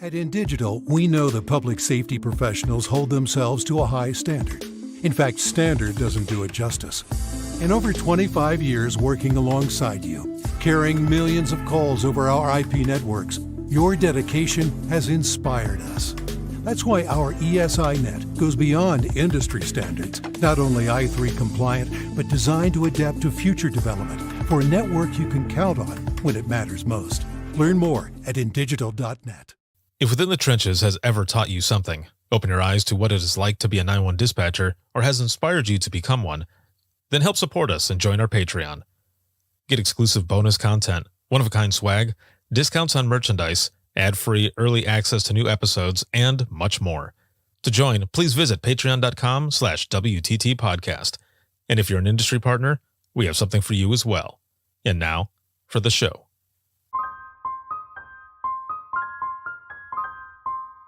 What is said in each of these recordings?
At InDigital, we know the public safety professionals hold themselves to a high standard. In fact, standard doesn't do it justice. In over 25 years working alongside you, carrying millions of calls over our IP networks, your dedication has inspired us. That's why our ESI Net goes beyond industry standards, not only i3 compliant, but designed to adapt to future development for a network you can count on when it matters most. Learn more at indigital.net. If Within the Trenches has ever taught you something, open your eyes to what it is like to be a 911 dispatcher, or has inspired you to become one, then help support us and join our Patreon. Get exclusive bonus content, one-of-a-kind swag, discounts on merchandise, ad-free early access to new episodes, and much more. To join, please visit patreon.com/WTT podcast. And if you're an industry partner, we have something for you as well. And now, for the show.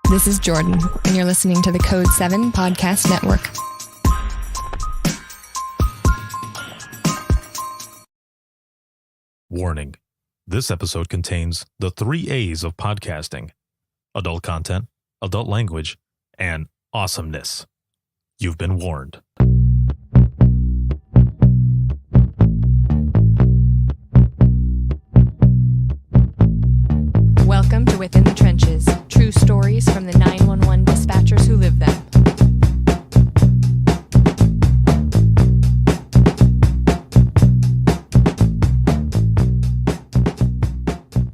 This is Jordan, and you're listening to the Code 7 Podcast Network. Warning. This episode contains the 3 A's of podcasting: adult content, adult language, and awesomeness. You've been warned. Welcome to Within the Trenches, true stories from the 911 dispatchers who live them.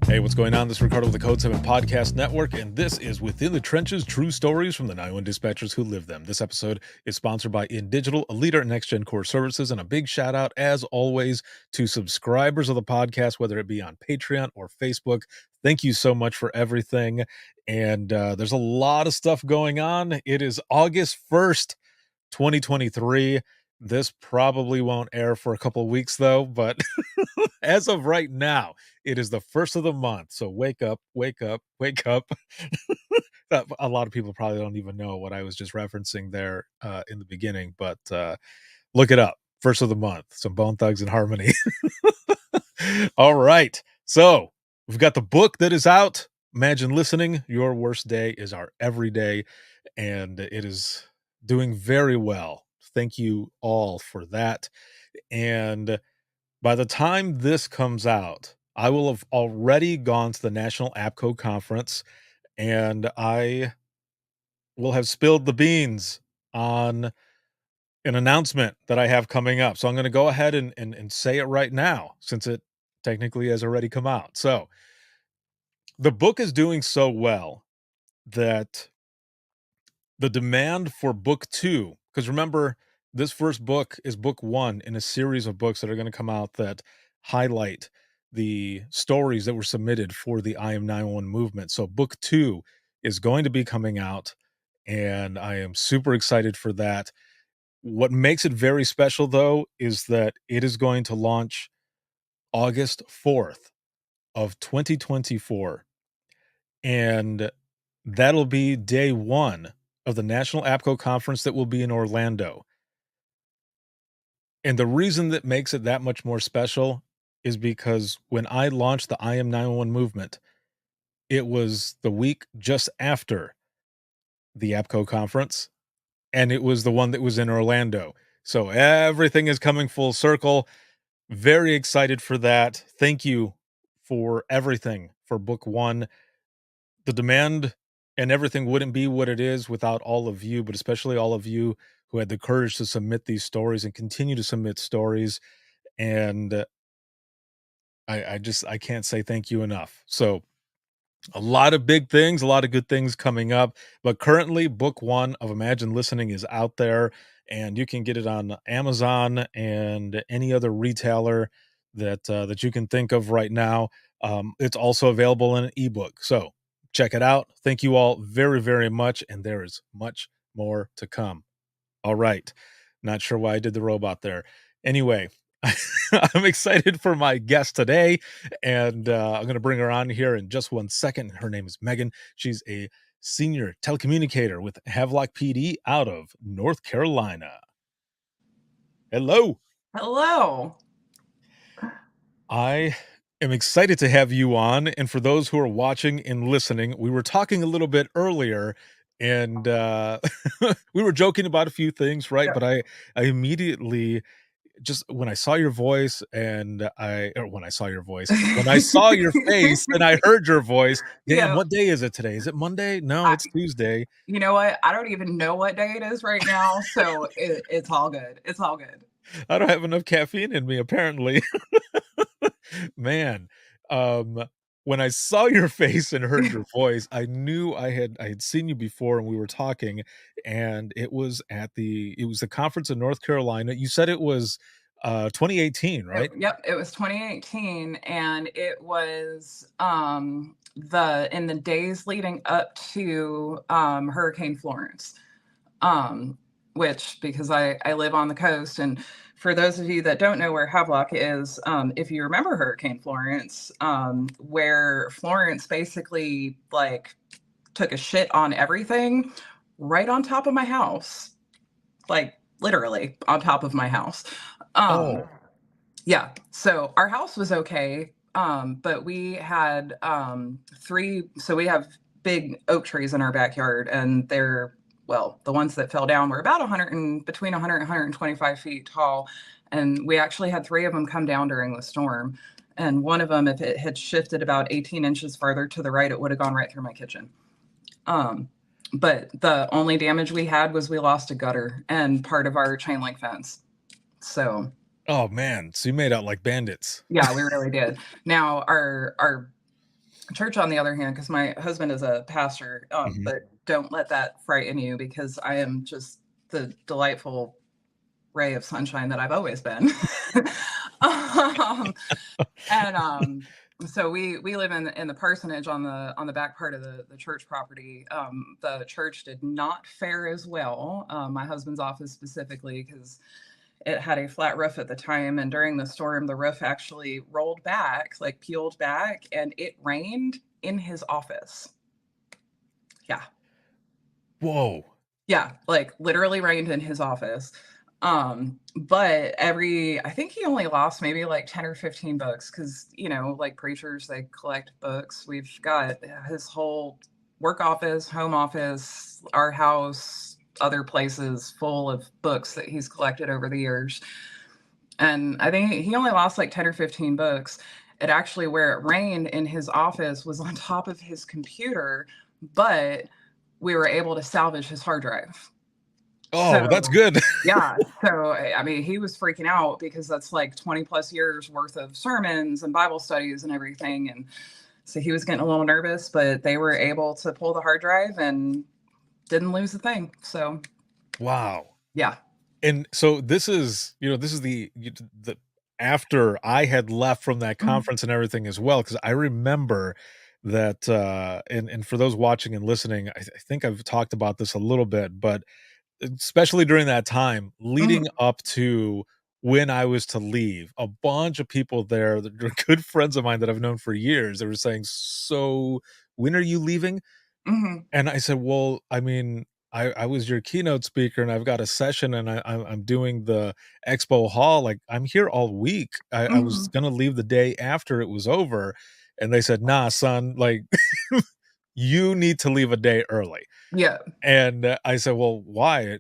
Hey, what's going on? This is Ricardo with the Code 7 Podcast Network, and this is Within the Trenches, true stories from the 911 dispatchers who live them. This episode is sponsored by InDigital, a leader in next-gen core services, and a big shout-out, as always, to subscribers of the podcast, whether it be on Patreon or Facebook. Thank you so much for everything, and there's a lot of stuff going on. It is August 1st, 2023. This probably won't air for a couple of weeks, though, but as of right now, it is the first of the month. So wake up, wake up, wake up. A lot of people probably don't even know what I was just referencing there in the beginning, but look it up. First of the month, some Bone Thugs and Harmony. All right. So we've got the book that is out. Imagine Listening. Your Worst Day is Our Everyday, and it is doing very well. Thank you all for that. And by the time this comes out, I will have already gone to the National APCO conference, and I will have spilled the beans on an announcement that I have coming up. So I'm going to go ahead and say it right now, since it technically has already come out. So the book is doing so well that the demand for book 2, because remember, this first book is book 1 in a series of books that are going to come out that highlight the stories that were submitted for the I Am 911 movement. So book 2 is going to be coming out, and I am super excited for that. What makes it very special, though, is that it is going to launch August 4th of 2024, and that'll be day 1 of the National APCO conference that will be in Orlando. And the reason that makes it that much more special is because when I launched the I Am 911 movement, it was the week just after the APCO conference, and it was the one that was in Orlando. So everything is coming full circle. Very excited for that. Thank you for everything for book 1. The demand and everything wouldn't be what it is without all of you, but especially all of you who had the courage to submit these stories and continue to submit stories. And I can't say thank you enough. So a lot of big things, a lot of good things coming up, but currently book 1 of Imagine Listening is out there, and you can get it on Amazon and any other retailer that you can think of right now. It's also available in an ebook. So check it out. Thank you all very, very much. And there is much more to come. All right. Not sure why I did the robot there. Anyway, I'm excited for my guest today, and I'm going to bring her on here in just one second. Her name is Megan. She's a senior telecommunicator with Havelock PD out of North Carolina. Hello. Hello. I am excited to have you on. And for those who are watching and listening, we were talking a little bit earlier and we were joking about a few things, right? Yeah. But I immediately just when I saw your voice and when I saw your voice, when I saw your face and I heard your voice, damn, Yeah. what day is it today? Is it Monday? No, I it's Tuesday. You know what? I don't even know what day it is right now, so it's all good. It's all good. I don't have enough caffeine in me, apparently. Man, um, when I saw your face and heard your voice, I knew I had seen you before and we were talking, and it was the conference in North Carolina. You said it was 2018, right? Yep, it was 2018, and it was in the days leading up to Hurricane Florence. Um, which, because I live on the coast, and for those of you that don't know where Havelock is, if you remember Hurricane Florence, where Florence basically like took a shit on everything right on top of my house, like literally on top of my house. Oh, Yeah, so our house was okay, but we had we have big oak trees in our backyard, and the ones that fell down were about between 100 and 125 feet tall, and we actually had three of them come down during the storm. And one of them, if it had shifted about 18 inches farther to the right, it would have gone right through my kitchen. But the only damage we had was we lost a gutter and part of our chain link fence. So, oh man, so you made out like bandits. yeah, we really did. Now, our church, on the other hand, because my husband is a pastor, Mhm. but don't let that frighten you, because I am just the delightful ray of sunshine that I've always been. um, and so we live in the parsonage on the back part of the church property. The church did not fare as well. My husband's office specifically, because it had a flat roof at the time, and during the storm, the roof actually rolled back, like peeled back, and it rained in his office. Yeah. Whoa. Yeah, like literally rained in his office. But I think he only lost maybe like 10 or 15 books, because, like preachers, they collect books. We've got his whole work office, home office, our house, other places full of books that he's collected over the years. And I think he only lost like 10 or 15 books. It actually, where it rained in his office was on top of his computer, but we were able to salvage his hard drive. Oh, that's good. Yeah. So, I mean, he was freaking out because that's like 20 plus years worth of sermons and Bible studies and everything. And so he was getting a little nervous, but they were able to pull the hard drive and didn't lose a thing. So, Wow. yeah. And so this is the after I had left from that conference and everything as well, because I remember that, and for those watching and listening, I think I've talked about this a little bit, but especially during that time leading up to when I was to leave, a bunch of people there that are good friends of mine that I've known for years, they were saying, "So when are you leaving?" And I said, "Well, I mean, I was your keynote speaker and I've got a session and I'm doing the expo hall. Like I'm here all week. I was going to leave the day after it was over." And they said, "Nah, son, like you need to leave a day early." Yeah. And I said, "Well, why?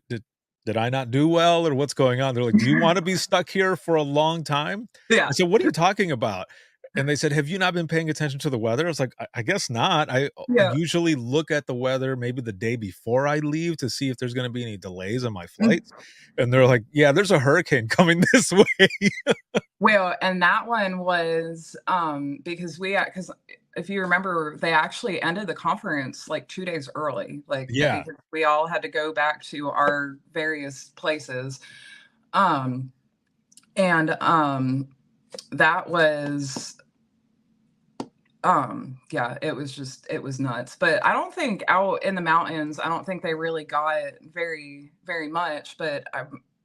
Did I not do well or what's going on?" They're like, "Do you want to be stuck here for a long time?" Yeah. I said, "What are you talking about?" And they said, "Have you not been paying attention to the weather?" I was like, I guess not. I Yeah. usually look at the weather maybe the day before I leave to see if there's going to be any delays on my flights." And they're like, "Yeah, there's a hurricane coming this way." Well, and that one was because if you remember, they actually ended the conference like 2 days early, like Yeah. because we all had to go back to our various places. Um, and that was yeah, it was nuts. But I don't think out in the mountains, I don't think they really got very, very much. But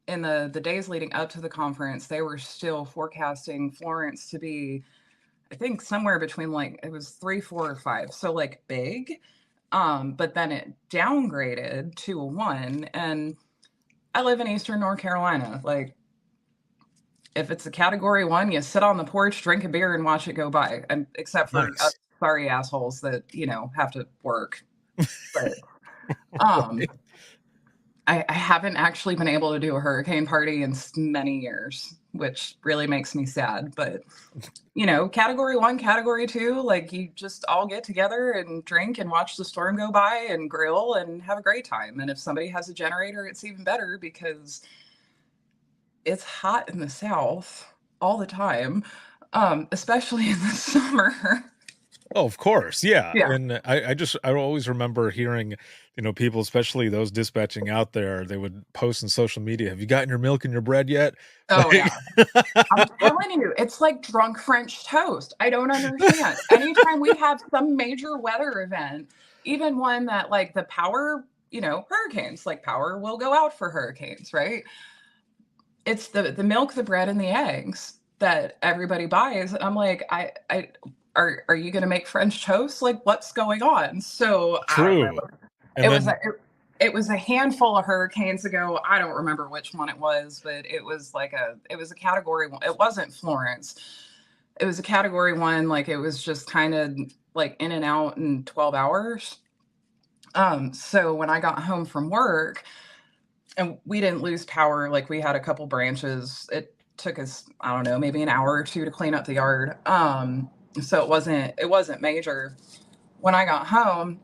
in the days leading up to the conference, they were still forecasting Florence to be, I think, somewhere between like it was 3, 4, or 5. So like big. But then it downgraded to a 1. And I live in Eastern North Carolina. Like if it's a category 1, you sit on the porch, drink a beer, and watch it go by, except for us Nice. sorry assholes that, have to work. But, um, Right. I haven't actually been able to do a hurricane party in many years, which really makes me sad. But, category 1, category 2, like, you just all get together and drink and watch the storm go by and grill and have a great time. And if somebody has a generator, it's even better because it's hot in the South all the time, especially in the summer. Oh, of course, yeah, Yeah. and I always remember hearing, people, especially those dispatching out there, they would post on social media, "Have you gotten your milk and your bread yet?" Oh, Like yeah. I'm telling you, it's like drunk French toast. I don't understand. Anytime we have some major weather event, even one that like the power, hurricanes, like power will go out for hurricanes, right? It's the milk, the bread, and the eggs that everybody buys. And I'm like, I are you gonna make French toast? Like, what's going on? So I don't True, remember. and It was then a it was a handful of hurricanes ago. I don't remember which one it was, but it was a category 1. It wasn't Florence. It was a category 1, like it was just kind of like in and out in 12 hours. So when I got home from work, and we didn't lose power, like we had a couple branches. It took us, I don't know, maybe an hour or 2 to clean up the yard. So it wasn't major. When I got home,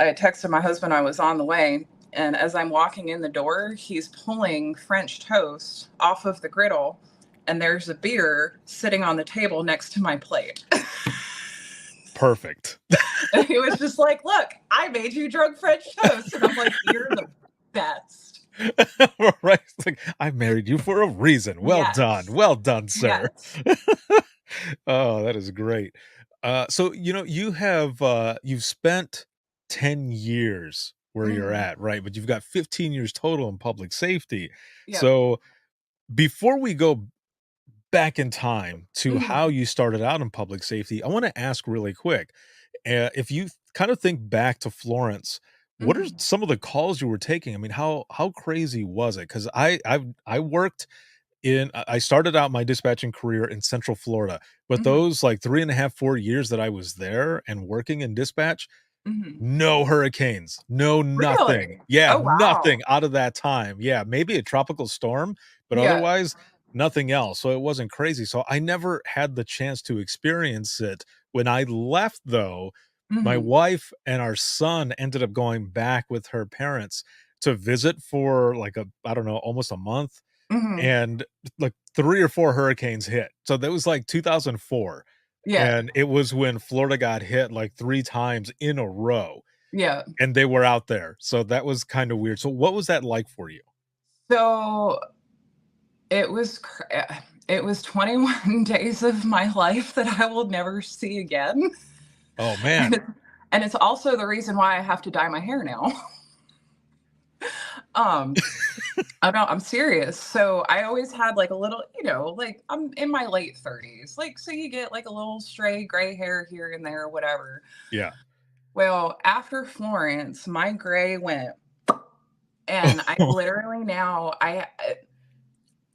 I had texted my husband I was on the way, and as I'm walking in the door, he's pulling French toast off of the griddle, and there's a beer sitting on the table next to my plate. perfect. And he was just like, "Look, I made you drunk French toast." And I'm like, "You're the best." Right, it's like, "I married you for a reason. Yes. Well done, sir." Yes. Oh, that is great. So, you've spent 10 years where you're Mhm. at, right? But you've got 15 years total in public safety. Yep. So, before we go back in time to how Mhm. you started out in public safety, I wanna ask really quick, if you kind of think back to Florence, what are Mhm. some of the calls you were taking? I mean, how crazy was it? Because I worked I started out my dispatching career in Central Florida, but Mhm. those, like, 3.5, 4 years that I was there and working in dispatch, Mhm. no hurricanes, no nothing. Really? Yeah, Oh, wow. nothing out of that time. Yeah, maybe a tropical storm, but Yeah. otherwise, nothing else, so it wasn't crazy, so I never had the chance to experience it. When I left, though, my Mhm. wife and our son ended up going back with her parents to visit for, like, I don't know, almost a month, Mhm. and, like, 3 or 4 hurricanes hit. So that was, like, 2004, Yeah. and it was when Florida got hit, like, 3 times in a row, Yeah. and they were out there. So that was kinda weird. So what was that like for you? So it was 21 days of my life that I will never see again. Oh, And man. it and it's also the reason why I have to dye my hair now. Um, I'm serious. So I always had like a little, like I'm in my late 30s. Like so you get like a little stray gray hair here and there, whatever. Yeah. Well, after Florence, my gray went, and I literally now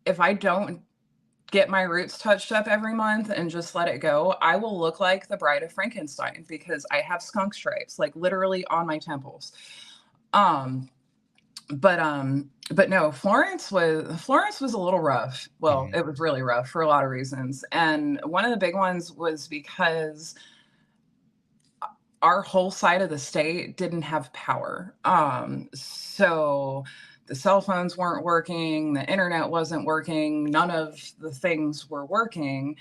if I don't get my roots touched up every month and just let it go, I will look like the Bride of Frankenstein because I have skunk stripes like literally on my temples. Um, but no, Florence was a little rough. Well, Mhm. it was really rough for a lot of reasons. And one of the big ones was because our whole side of the state didn't have power. So the cell phones weren't working, the internet wasn't working, none of the things were working.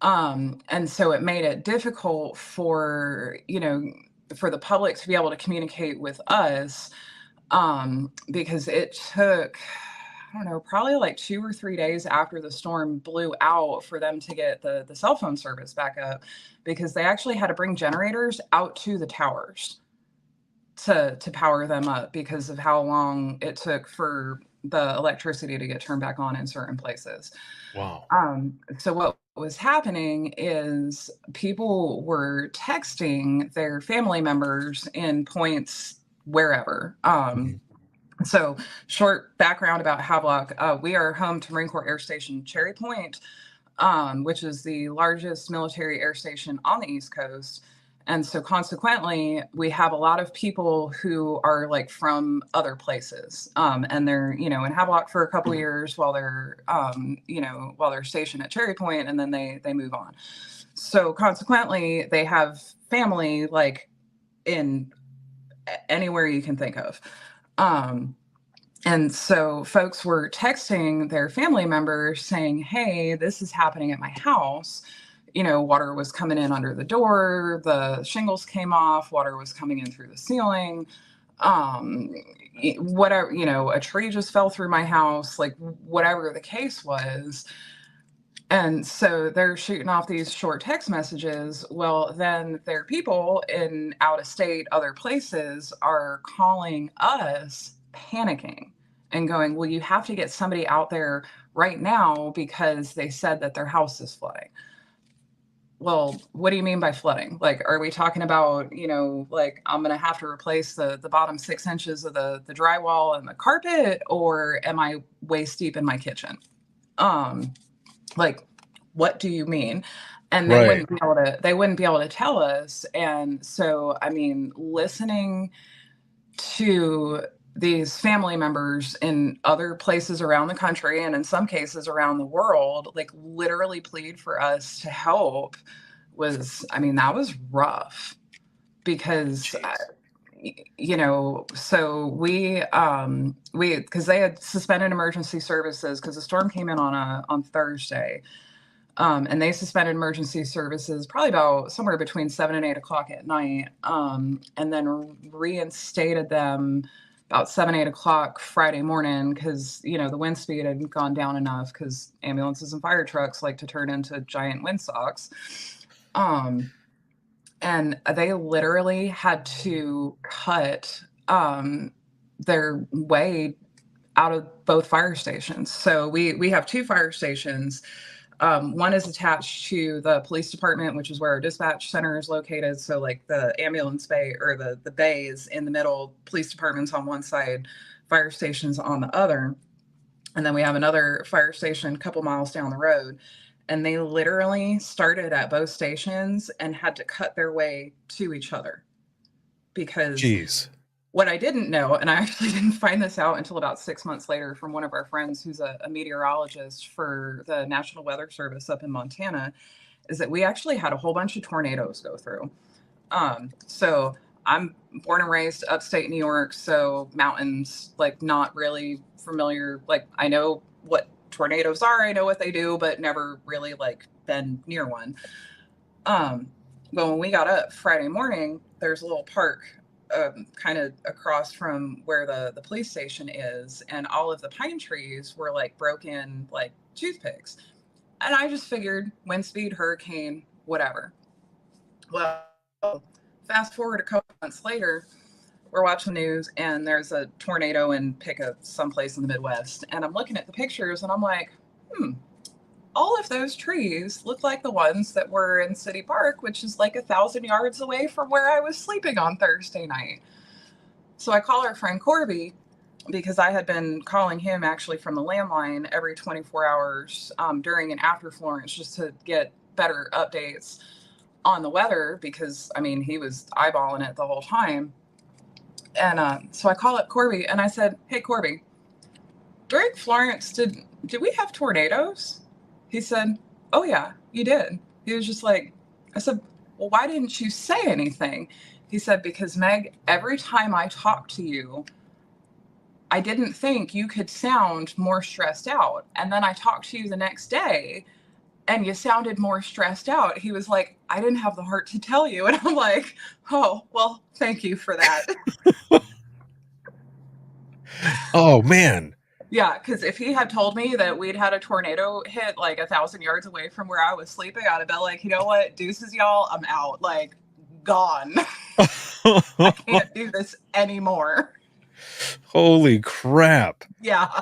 And so it made it difficult for the public to be able to communicate with us, because it took, I don't know, probably like 2 or 3 days after the storm blew out for them to get the cell phone service back up, because they actually had to bring generators out to the towers to power them up because of how long it took for the electricity to get turned back on in certain places. Wow. So what was happening is people were texting their family members in points wherever. Mhm. So, short background about Havelock. We are home to Marine Corps Air Station Cherry Point, which is the largest military air station on the East Coast. And so, consequently, we have a lot of people who are like from other places, and they're in Havelock for a couple of years while they're while they're stationed at Cherry Point, and then they move on. So, consequently, they have family like in anywhere you can think of. And so folks were texting their family members saying, hey, this is happening at my house. Water was coming in under the door, the shingles came off, water was coming in through the ceiling. Whatever, a tree just fell through my house, like whatever the case was. And so they're shooting off these short text messages. Well, then their people in out of state, other places are calling us panicking and going, well, you have to get somebody out there right now because they said that their house is flooding. Well, what do you mean by flooding? Like, are we talking about, like I'm going to have to replace the bottom 6 inches of the drywall and the carpet, or am I waist deep in my kitchen? Like, what do you mean? And they Right. wouldn't be able to tell us. And so, I mean, listening to these family members in other places around the country and in some cases around the world, like literally plead for us to help that was rough because so we because they had suspended emergency services because the storm came in on Thursday, and they suspended emergency services probably about somewhere between 7 and 8 o'clock at night, and then reinstated them about 7, 8 o'clock Friday morning because the wind speed had gone down enough because ambulances and fire trucks like to turn into giant windsocks. And they literally had to cut their way out of both fire stations. So we have 2 fire stations. One is attached to the police department, which is where our dispatch center is located. So like the ambulance bay or the bay is in the middle, police department's on one side, fire station's on the other. And then we have another fire station a couple miles down the road. And they literally started at both stations and had to cut their way to each other. Because Jeez. What I didn't know, and I actually didn't find this out until about 6 months later from one of our friends who's a meteorologist for the National Weather Service up in Montana, is that we actually had a whole bunch of tornadoes go through. So I'm born and raised upstate New York, so mountains, like not really familiar. Like I know what tornadoes are, I know what they do, but never really like been near one. But when we got up Friday morning, there's a little park kind of across from where the police station is, and all of the pine trees were like broken like toothpicks. And I just figured wind speed, hurricane, whatever. Well, fast forward a couple months later, we're watching the news and there's a tornado in Pickup someplace in the Midwest. And I'm looking at the pictures and I'm like, all of those trees look like the ones that were in City Park, which is like 1,000 yards away from where I was sleeping on Thursday night. So I call our friend Corby because I had been calling him actually from the landline every 24 hours during and after Florence just to get better updates on the weather because, I mean, he was eyeballing it the whole time. And so I call up Corby and I said, hey, Corby, during Florence, did we have tornadoes? He said, oh, yeah, you did. He was just like, I said, well, why didn't you say anything? He said, because Meg, every time I talk to you, I didn't think you could sound more stressed out. And then I talked to you the next day and you sounded more stressed out. He was like, I didn't have the heart to tell you. And I'm like, oh, well, thank you for that. Oh, man. Yeah, because if he had told me that we'd had a tornado hit like 1,000 yards away from where I was sleeping, I'd have been like, you know what, deuces, y'all, I'm out, like, gone. I can't do this anymore. Holy crap. Yeah.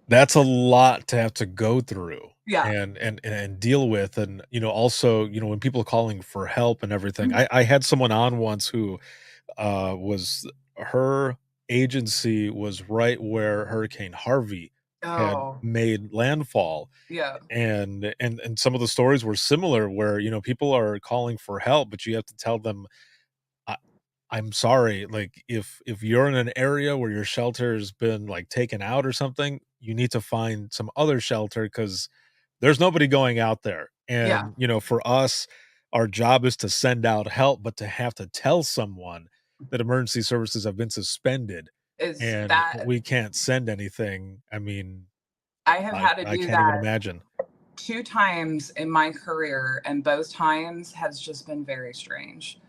That's a lot to have to go through. Yeah. And deal with. And, also, when people are calling for help and everything, I had someone on once who was her agency was right where Hurricane Harvey had Oh, made landfall, yeah, and some of the stories were similar where, people are calling for help, but you have to tell them, "I I'm sorry, like, if you're in an area where your shelter's been, like, taken out or something, you need to find some other shelter because there's nobody going out there." yeah. And, for us, our job is to send out help, but to have to tell someone that emergency services have been suspended Is and that we can't send anything, I mean, I have I had to I do can't even that imagine. 2 times in my career, and both times has just been very strange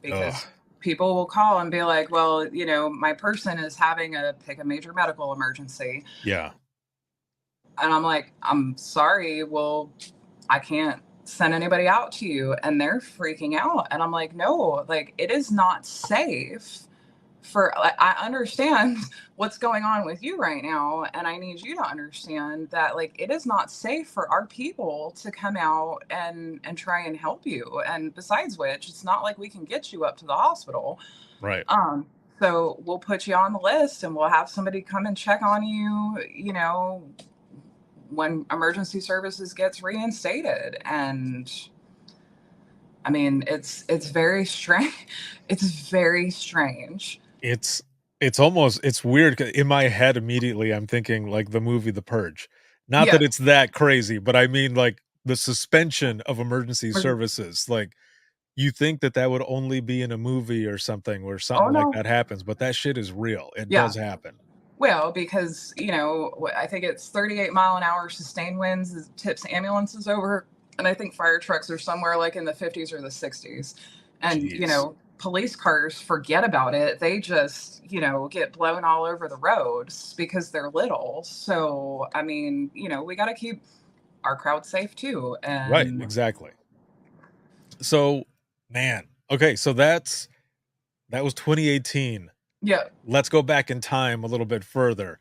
Ugh, because people will call and be like, "Well, my person is having a pick a major medical emergency." yeah, And I'm like, "I'm sorry, well, I can't send anybody out to you." And they're freaking out. And I'm like, "No, like it is not safe for like, I understand what's going on with you right now, and I need you to understand that like it is not safe for our people to come out and try and help you. And besides which, it's not like we can get you up to the hospital. right. Um so we'll put you on the list and we'll have somebody come and check on you, when emergency services gets reinstated." And I mean, it's very strange. It's very strange. It's it's weird 'ca in my head, immediately, I'm thinking, like, the movie The Purge. Not that Yeah. it's that crazy, but I mean, like, the suspension of emergency services, like, you think that that would only be in a movie or something where Oh something like no. that happens, but that shit is real. It Yeah. does happen. Well, because, I think it's 38-mile-an-hour sustained winds that tips ambulances over, and I think fire trucks are somewhere like in the 50s or the 60s. And, Jeez. police cars forget about it. They just, get blown all over the roads because they're little. So, I mean, we got to keep our crowd safe too. Right, And exactly. So, man, okay, so that was 2018. yeah. Let's go back in time a little bit further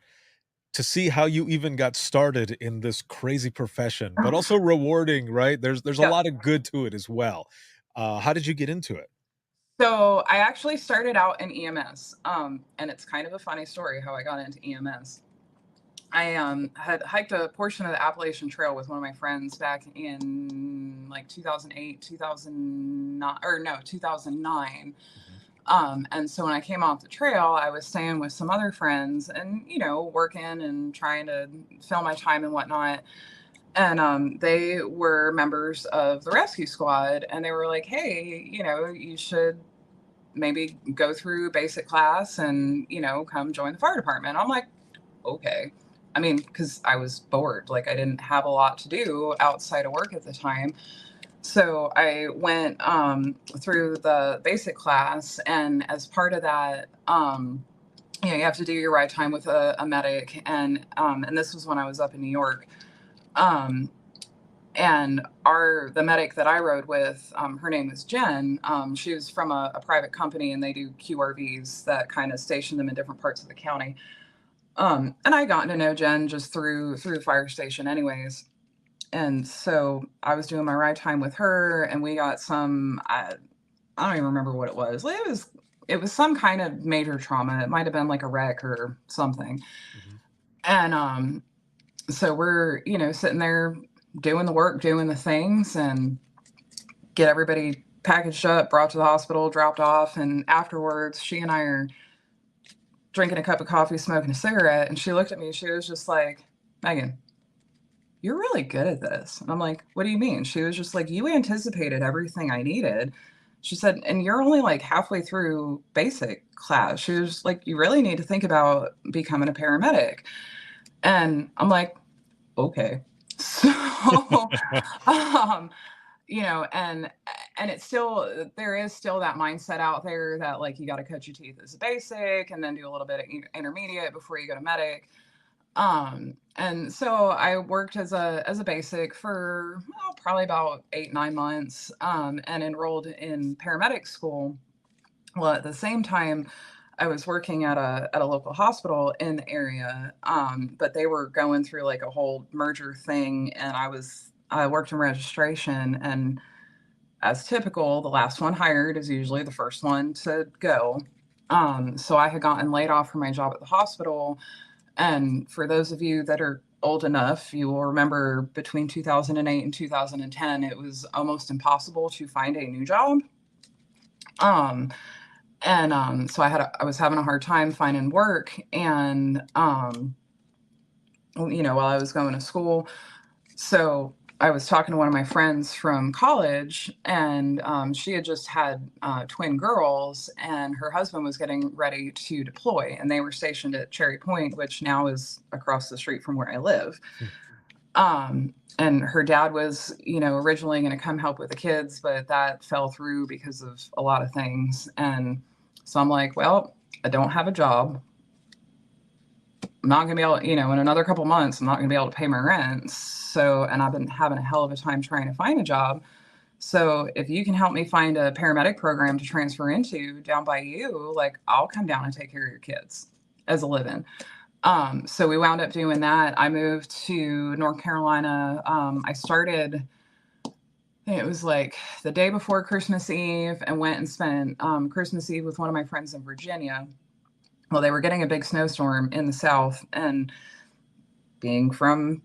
to see how you even got started in this crazy profession, but also rewarding, right? There's a Yeah. lot of good to it as well. How did you get into it? So I actually started out in EMS. And it's kind of a funny story how I got into EMS. I had hiked a portion of the Appalachian Trail with one of my friends back in like 2008, 2009, or no, 2009. Mhm. And so when I came off the trail, I was staying with some other friends and, working and trying to fill my time and whatnot. And they were members of the rescue squad. And they were like, "Hey, you should maybe go through basic class and, come join the fire department." I'm like, "Okay." I mean, because I was bored. Like, I didn't have a lot to do outside of work at the time. So I went through the basic class. And as part of that, you have to do your ride time with a medic. And this was when I was up in New York. Um, and the medic that I rode with, her name was Jen. She was from a private company, and they do QRVs that kind of station them in different parts of the county. And I gotten to know Jen just through the fire station, anyways. And so I was doing my ride time with her, and we got some. I don't even remember what it was. Like, it was some kind of major trauma. It might have been like a wreck or something. Mhm. And so we're sitting there doing the work, doing the things, and get everybody packaged up, brought to the hospital, dropped off, and afterwards, she and I are drinking a cup of coffee, smoking a cigarette, and she looked at me. She was just like, "Megan, you're really good at this." And I'm like, "What do you mean?" She was just like, "You anticipated everything I needed." She said, "And you're only like halfway through basic class." She was like, "You really need to think about becoming a paramedic." And I'm like, "Okay." So, um, and it's still there is still that mindset out there that like you got to cut your teeth as a basic and then do a little bit of intermediate before you go to medic. And so I worked as a basic for probably about 8-9 months, and enrolled in paramedic school. Well, at the same time, I was working at a local hospital in the area, but they were going through like a whole merger thing, and I worked in registration. And as typical, the last one hired is usually the first one to go. So I had gotten laid off from my job at the hospital. And for those of you that are old enough, you will remember between 2008 and 2010, it was almost impossible to find a new job. So I was having a hard time finding work, and while I was going to school. So I was talking to one of my friends from college, and she had just had twin girls, and her husband was getting ready to deploy, and they were stationed at Cherry Point, which now is across the street from where I live. And her dad was, originally going to come help with the kids, but that fell through because of a lot of things. And so I'm like, well, I don't have a job. I'm not going to be able, in another couple months, I'm not going to be able to pay my rent. So, and I've been having a hell of a time trying to find a job. So if you can help me find a paramedic program to transfer into down by you, like, I'll come down and take care of your kids as a living. So we wound up doing that. I moved to North Carolina. I started, it was like the day before Christmas Eve, and went and spent Christmas Eve with one of my friends in Virginia. Well, they were getting a big snowstorm in the South, and being from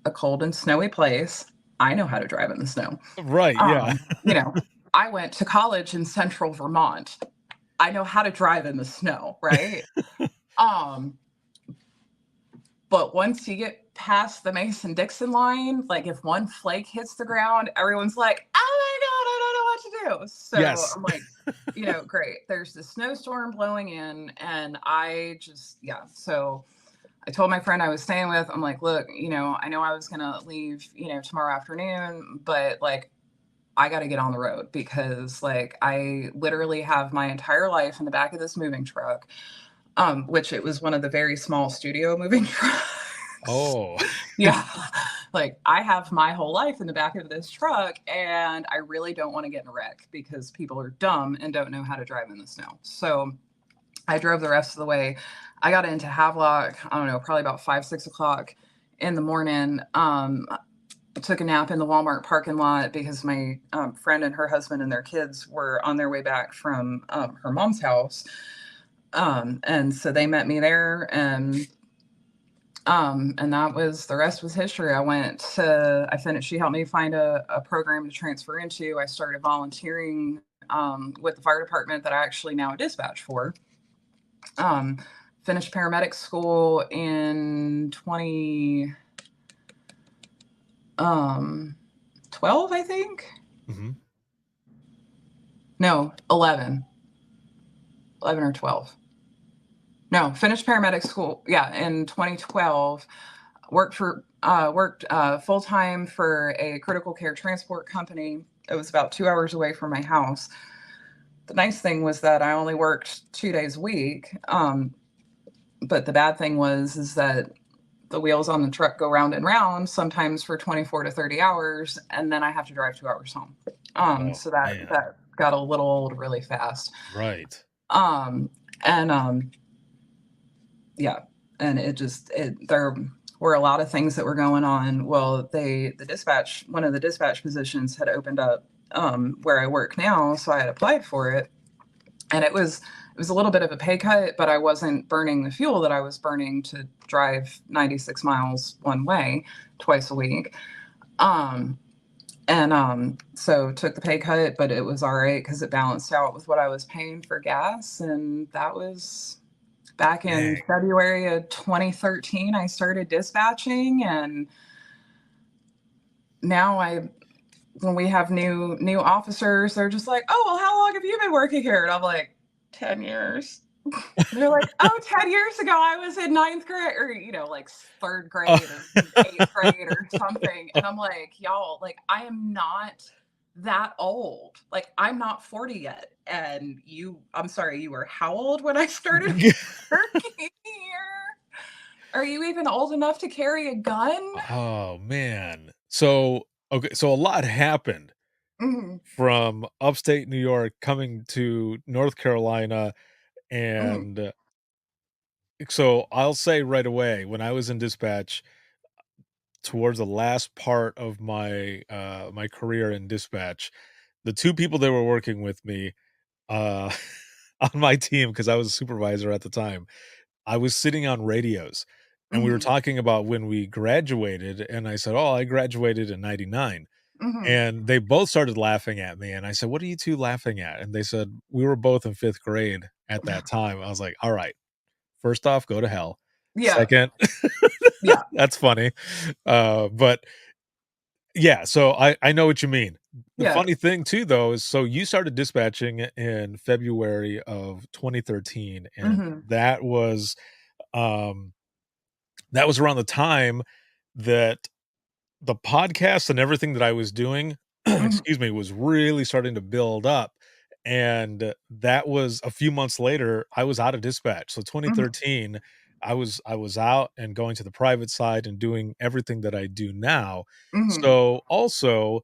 a cold and snowy place, I know how to drive in the snow. Right. Yeah. I went to college in central Vermont. I know how to drive in the snow, right? But once you get past the Mason-Dixon line, like, if one flake hits the ground, everyone's like, oh my God, I don't know what to do. So Yes. I'm like, great. There's the snowstorm blowing in, and so I told my friend I was staying with, I'm like, look, I know I was going to leave, tomorrow afternoon, but like, I got to get on the road, because like, I literally have my entire life in the back of this moving truck, which it was one of the very small studio moving trucks. Oh. Yeah. Like, I have my whole life in the back of this truck, and I really don't want to get in a wreck because people are dumb and don't know how to drive in the snow. So I drove the rest of the way. I got into Havelock, I don't know, probably about 5-6 o'clock in the morning. Took a nap in the Walmart parking lot because my friend and her husband and their kids were on their way back from her mom's house. And so they met me there, and that was, the rest was history. She helped me find a program to transfer into. I started volunteering with the fire department that I actually now dispatch for. Finished paramedic school in 2012, I think. Mm-hmm. No, 11 or 12. No, finished paramedic school. Yeah, in 2012. Worked full-time for a critical care transport company. It was about 2 hours away from my house. The nice thing was that I only worked 2 days a week. But the bad thing is that the wheels on the truck go round and round, sometimes for 24 to 30 hours, and then I have to drive 2 hours home. So that got a little old really fast. Right. Yeah, and there were a lot of things that were going on. Well, one of the dispatch positions had opened up where I work now, so I had applied for it, and it was a little bit of a pay cut, but I wasn't burning the fuel that I was burning to drive 96 miles one way twice a week. So took the pay cut, but it was all right because it balanced out with what I was paying for gas. And that was back in February of 2013. I started dispatching, and now when we have new officers, they're just like, oh, well, how long have you been working here? And I'm like, 10 years. They're like, oh, 10 years ago, I was in 9th grade, or, like 3rd grade or 8th grade or something. And I'm like, y'all, like, I am not that old. Like, I'm not 40 yet. And I'm sorry, you were how old when I started working here? Are you even old enough to carry a gun? Oh, man. So a lot happened from upstate New York coming to North Carolina. And so I'll say right away, when I was in dispatch, towards the last part of my my career in dispatch, the two people that were working with me, uh on my team, because I was a supervisor at the time, I was sitting on radios and we were Mhm. talking about when we graduated. And I said, "Oh, I graduated in 99." Mhm. And they both started laughing at me. And I said, "What are you two laughing at?" And they said, "We were both in fifth grade at that time." I was like, "All right, first off, go to hell. Yeah. Second, Yeah. that's funny." But yeah, so I know what you mean. The Yeah. funny thing too, though, is so you started dispatching in February of 2013, and Mhm. um, that was around the time that the podcast and everything that I was doing, Mhm. excuse me, was really starting to build up. And that was a few months later, I was out of dispatch. So Mhm. 2013, I was out and going to the private side and doing everything that I do now. Mhm. So also,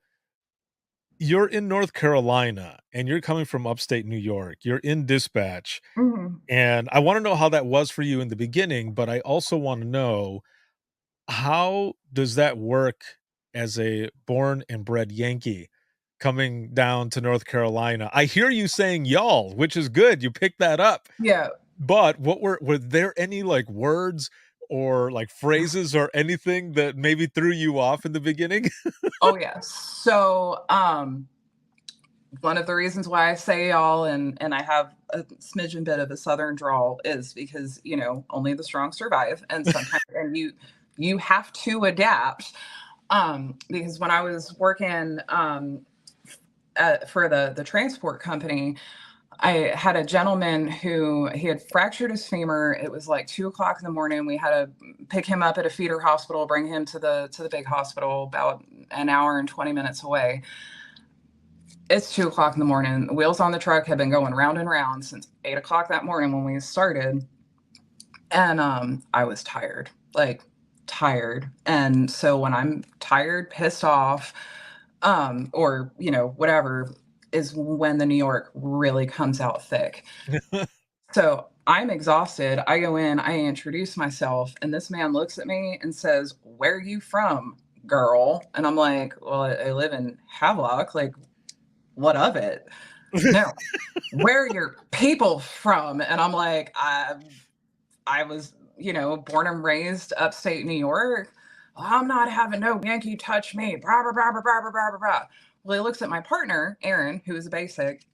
you're in North Carolina and you're coming from upstate New York. You're in dispatch. Mhm. And I want to know how that was for you in the beginning, but I also want to know, how does that work as a born and bred Yankee coming down to North Carolina? I hear you saying y'all, which is good. You picked that up. Yeah. But what were there any like words or like phrases or anything that maybe threw you off in the beginning? Oh, yes. So, one of the reasons why I say y'all and I have a smidgen bit of a southern drawl is because, only the strong survive, and sometimes and you have to adapt. Because when I was working for the transport company, I had a gentleman who he had fractured his femur. It was like 2 o'clock in the morning. We had to pick him up at a feeder hospital, bring him to the big hospital about an hour and 20 minutes away. It's 2 o'clock in the morning. The wheels on the truck have been going round and round since 8 o'clock that morning when we started. And I was tired, like tired. And so when I'm tired, pissed off, or whatever, is when the New York really comes out thick. So I'm exhausted. I go in, I introduce myself, and this man looks at me and says, "Where are you from, girl?" And I'm like, "Well, I live in Havelock. Like, what of it?" "No, where are your people from?" And I'm like, I was, born and raised upstate New York. "I'm not having no Yankee touch me. Blah, blah, blah, blah, blah, blah, blah, blah." Well, he looks at my partner, Aaron, who is a basic.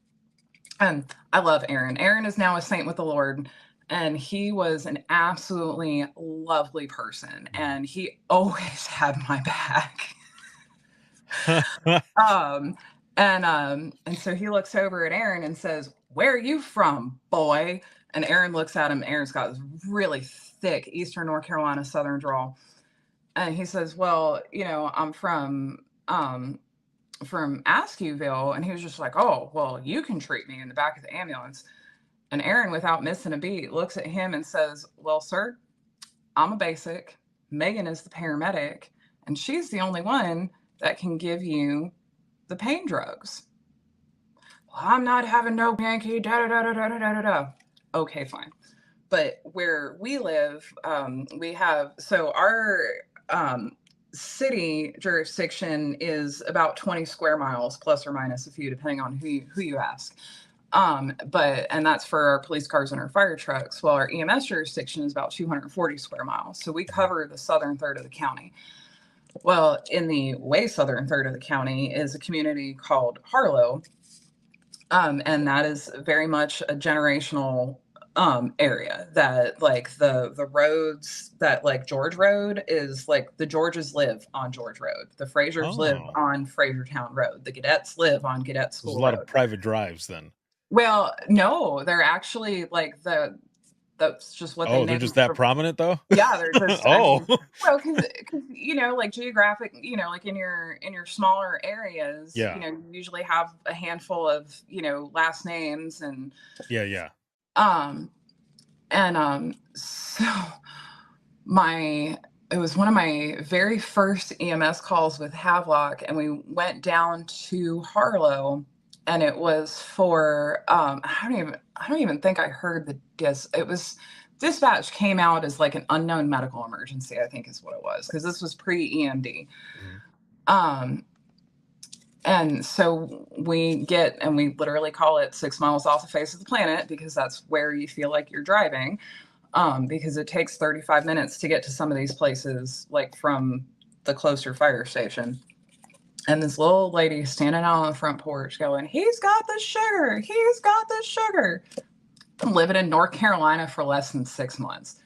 And I love Aaron. Aaron is now a saint with the Lord. And he was an absolutely lovely person. And he always had my back. Um, and so he looks over at Aaron and says, "Where are you from, boy?" And Aaron looks at him. Aaron's got this really thick Eastern North Carolina Southern drawl. And he says, "Well, I'm from Askewville." And he was just like, "Oh, well, you can treat me in the back of the ambulance." And Aaron, without missing a beat, looks at him and says, "Well, sir, I'm a basic. Megan is the paramedic, and she's the only one that can give you the pain drugs." "Well, I'm not having no Yankee, da da da da da da da da." Okay, fine. But where we live, we have so our um, city jurisdiction is about 20 square miles, plus or minus a few, depending on who you ask. And that's for our police cars and our fire trucks. Well, our EMS jurisdiction is about 240 square miles, so we cover the southern third of the county. Well, in the way southern third of the county is a community called Harlow, and that is very much a generational area that like the roads that like George Road is like the Georges live on George Road. The Frasers live Oh, on Frasertown Road. The Cadets live on Cadet there's a School lot of Road. private drives then. Well, no, they're actually like that's just what they Oh, they're named just that for. prominent though? Yeah, they're just, I Oh. mean, well, because like geographic, like in your smaller areas, Yeah. you usually have a handful of, last names Yeah, yeah. um so my it was one of my very first EMS calls with Havelock, and we went down to Harlow, and it was for I don't even think I heard the it was dispatch came out as like an unknown medical emergency, I think is what it was, because this was pre EMD. Mhm. Um And so we literally call it 6 miles off the face of the planet because that's where you feel like you're driving. Because it takes 35 minutes to get to some of these places, like from the closer fire station. And this little lady standing out on the front porch going, "He's got the sugar. He's got the sugar." I'm living in North Carolina for less than 6 months.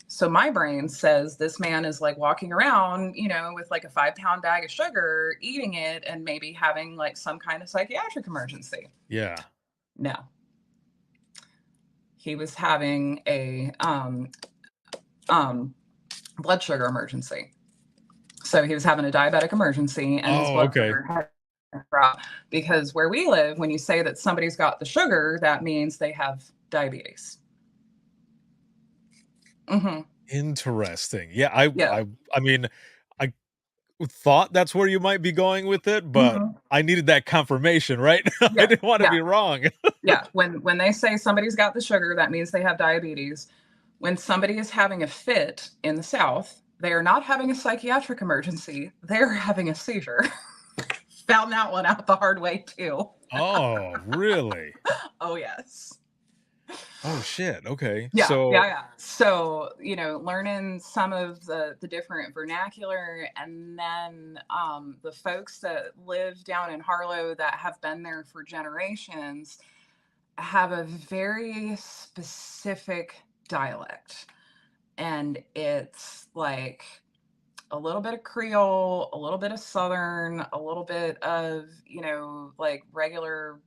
So my brain says this man is like walking around, with like a 5-pound bag of sugar, eating it, and maybe having like some kind of psychiatric emergency. Yeah. No. He was having a blood sugar emergency. So he was having a diabetic emergency, and his blood sugar had dropped. Because where we live, when you say that somebody's got the sugar, that means they have diabetes. Mm-hmm. Interesting. Yeah, Yeah. I mean, I thought that's where you might be going with it, but Mm-hmm. I needed that confirmation, right? I Yeah. didn't want to Yeah. be wrong. Yeah. When they say somebody's got the sugar, that means they have diabetes. When somebody is having a fit in the South, they are not having a psychiatric emergency. They're having a seizure. Found that one out the hard way too. Oh, really? Oh, yes. Oh shit. Okay. Yeah. So, learning some of the different vernacular, and then the folks that live down in Harlow that have been there for generations have a very specific dialect. And it's like a little bit of Creole, a little bit of Southern, a little bit of, like regular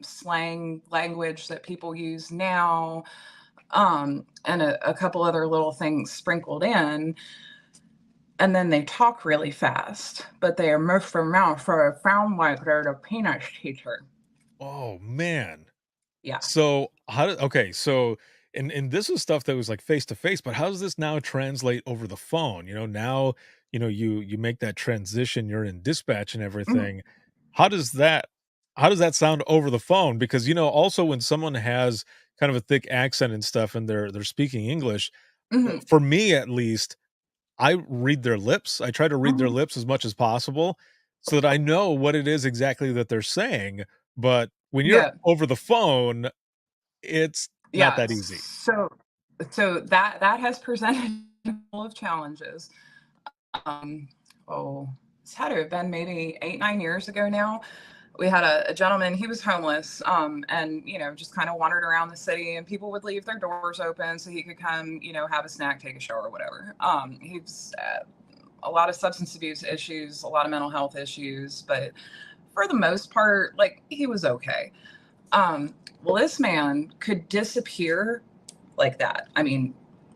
slang language that people use now, and a couple other little things sprinkled in. And then they talk really fast, but they are mouth for mouth, for it sound like they're the Peanuts teacher. Oh man. Yeah. So so and this is stuff that was like face to face, but how does this now translate over the phone? Now, you make that transition, you're in dispatch and Mhm. everything. How does that how does that sound over the phone? Because also when someone has kind of a thick accent and stuff and they're speaking English, Mhm. for me at least, I read their lips. I try to read their Mhm. lips as much as possible so that I know what it is exactly that they're saying. But when you're Yeah. over the phone, it's not Yeah. that easy. So that has presented a couple of challenges. Um, oh, it's had to have been maybe 8, 9 years ago now. We had a gentleman, he was homeless, and just kind of wandered around the city, and people would leave their doors open so he could come, have a snack, take a shower, whatever. He's a lot of substance abuse issues, a lot of mental health issues, but for the most part, like, he was okay. Well, this man could disappear like that. I mean,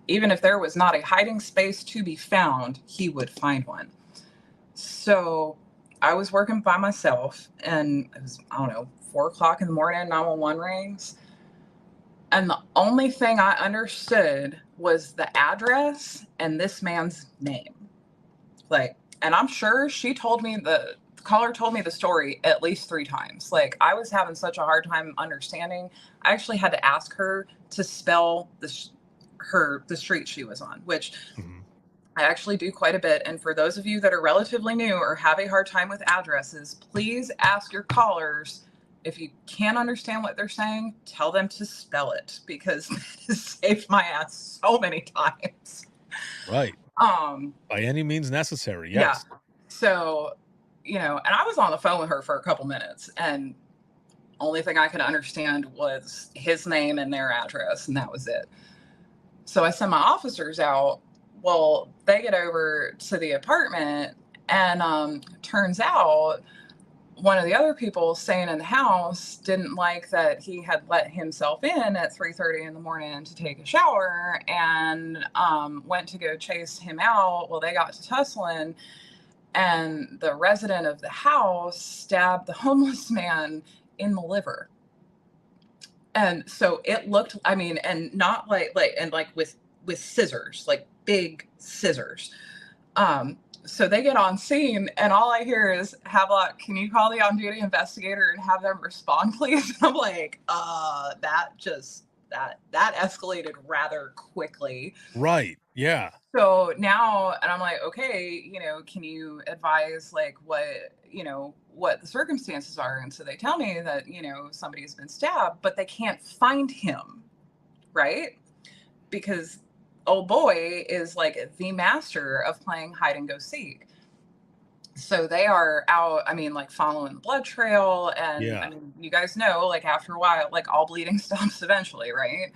even if there was not a hiding space to be found, he would find one. So I was working by myself, and it was, I don't know, 4 o'clock in the morning, 911 rings. And the only thing I understood was the address and this man's name. Like, and I'm sure the caller told me the story at least 3 times. Like, I was having such a hard time understanding. I actually had to ask her to spell the street she was on, which Mhm. I actually do quite a bit. And for those of you that are relatively new or have a hard time with addresses, please ask your callers, if you can't understand what they're saying, tell them to spell it, because it saved my ass so many times. Right. Um, By any means necessary, yeah. yes. So, and I was on the phone with her for a couple minutes, and only thing I could understand was his name and their address, and that was it. So I send my officers out. Well, they get over to the apartment, and turns out one of the other people staying in the house didn't like that he had let himself in at 3:30 in the morning to take a shower, and went to go chase him out. Well, they got to tussling, and the resident of the house stabbed the homeless man in the liver. And so it looked, I mean, and not like with scissors, like big scissors. So they get on scene, and all I hear is, "Havelock, can you call the on duty investigator and have them respond, please?" And I'm like, that just that escalated rather quickly. Right. Yeah. So now, and I'm like, okay, can you advise like what the circumstances are? And so they tell me that, somebody's been stabbed, but they can't find him, right? Because old boy is like the master of playing hide and go seek. So they are out, I mean, like following the blood trail. And I Yeah. mean, you guys know, like after a while, like all bleeding stops eventually, right?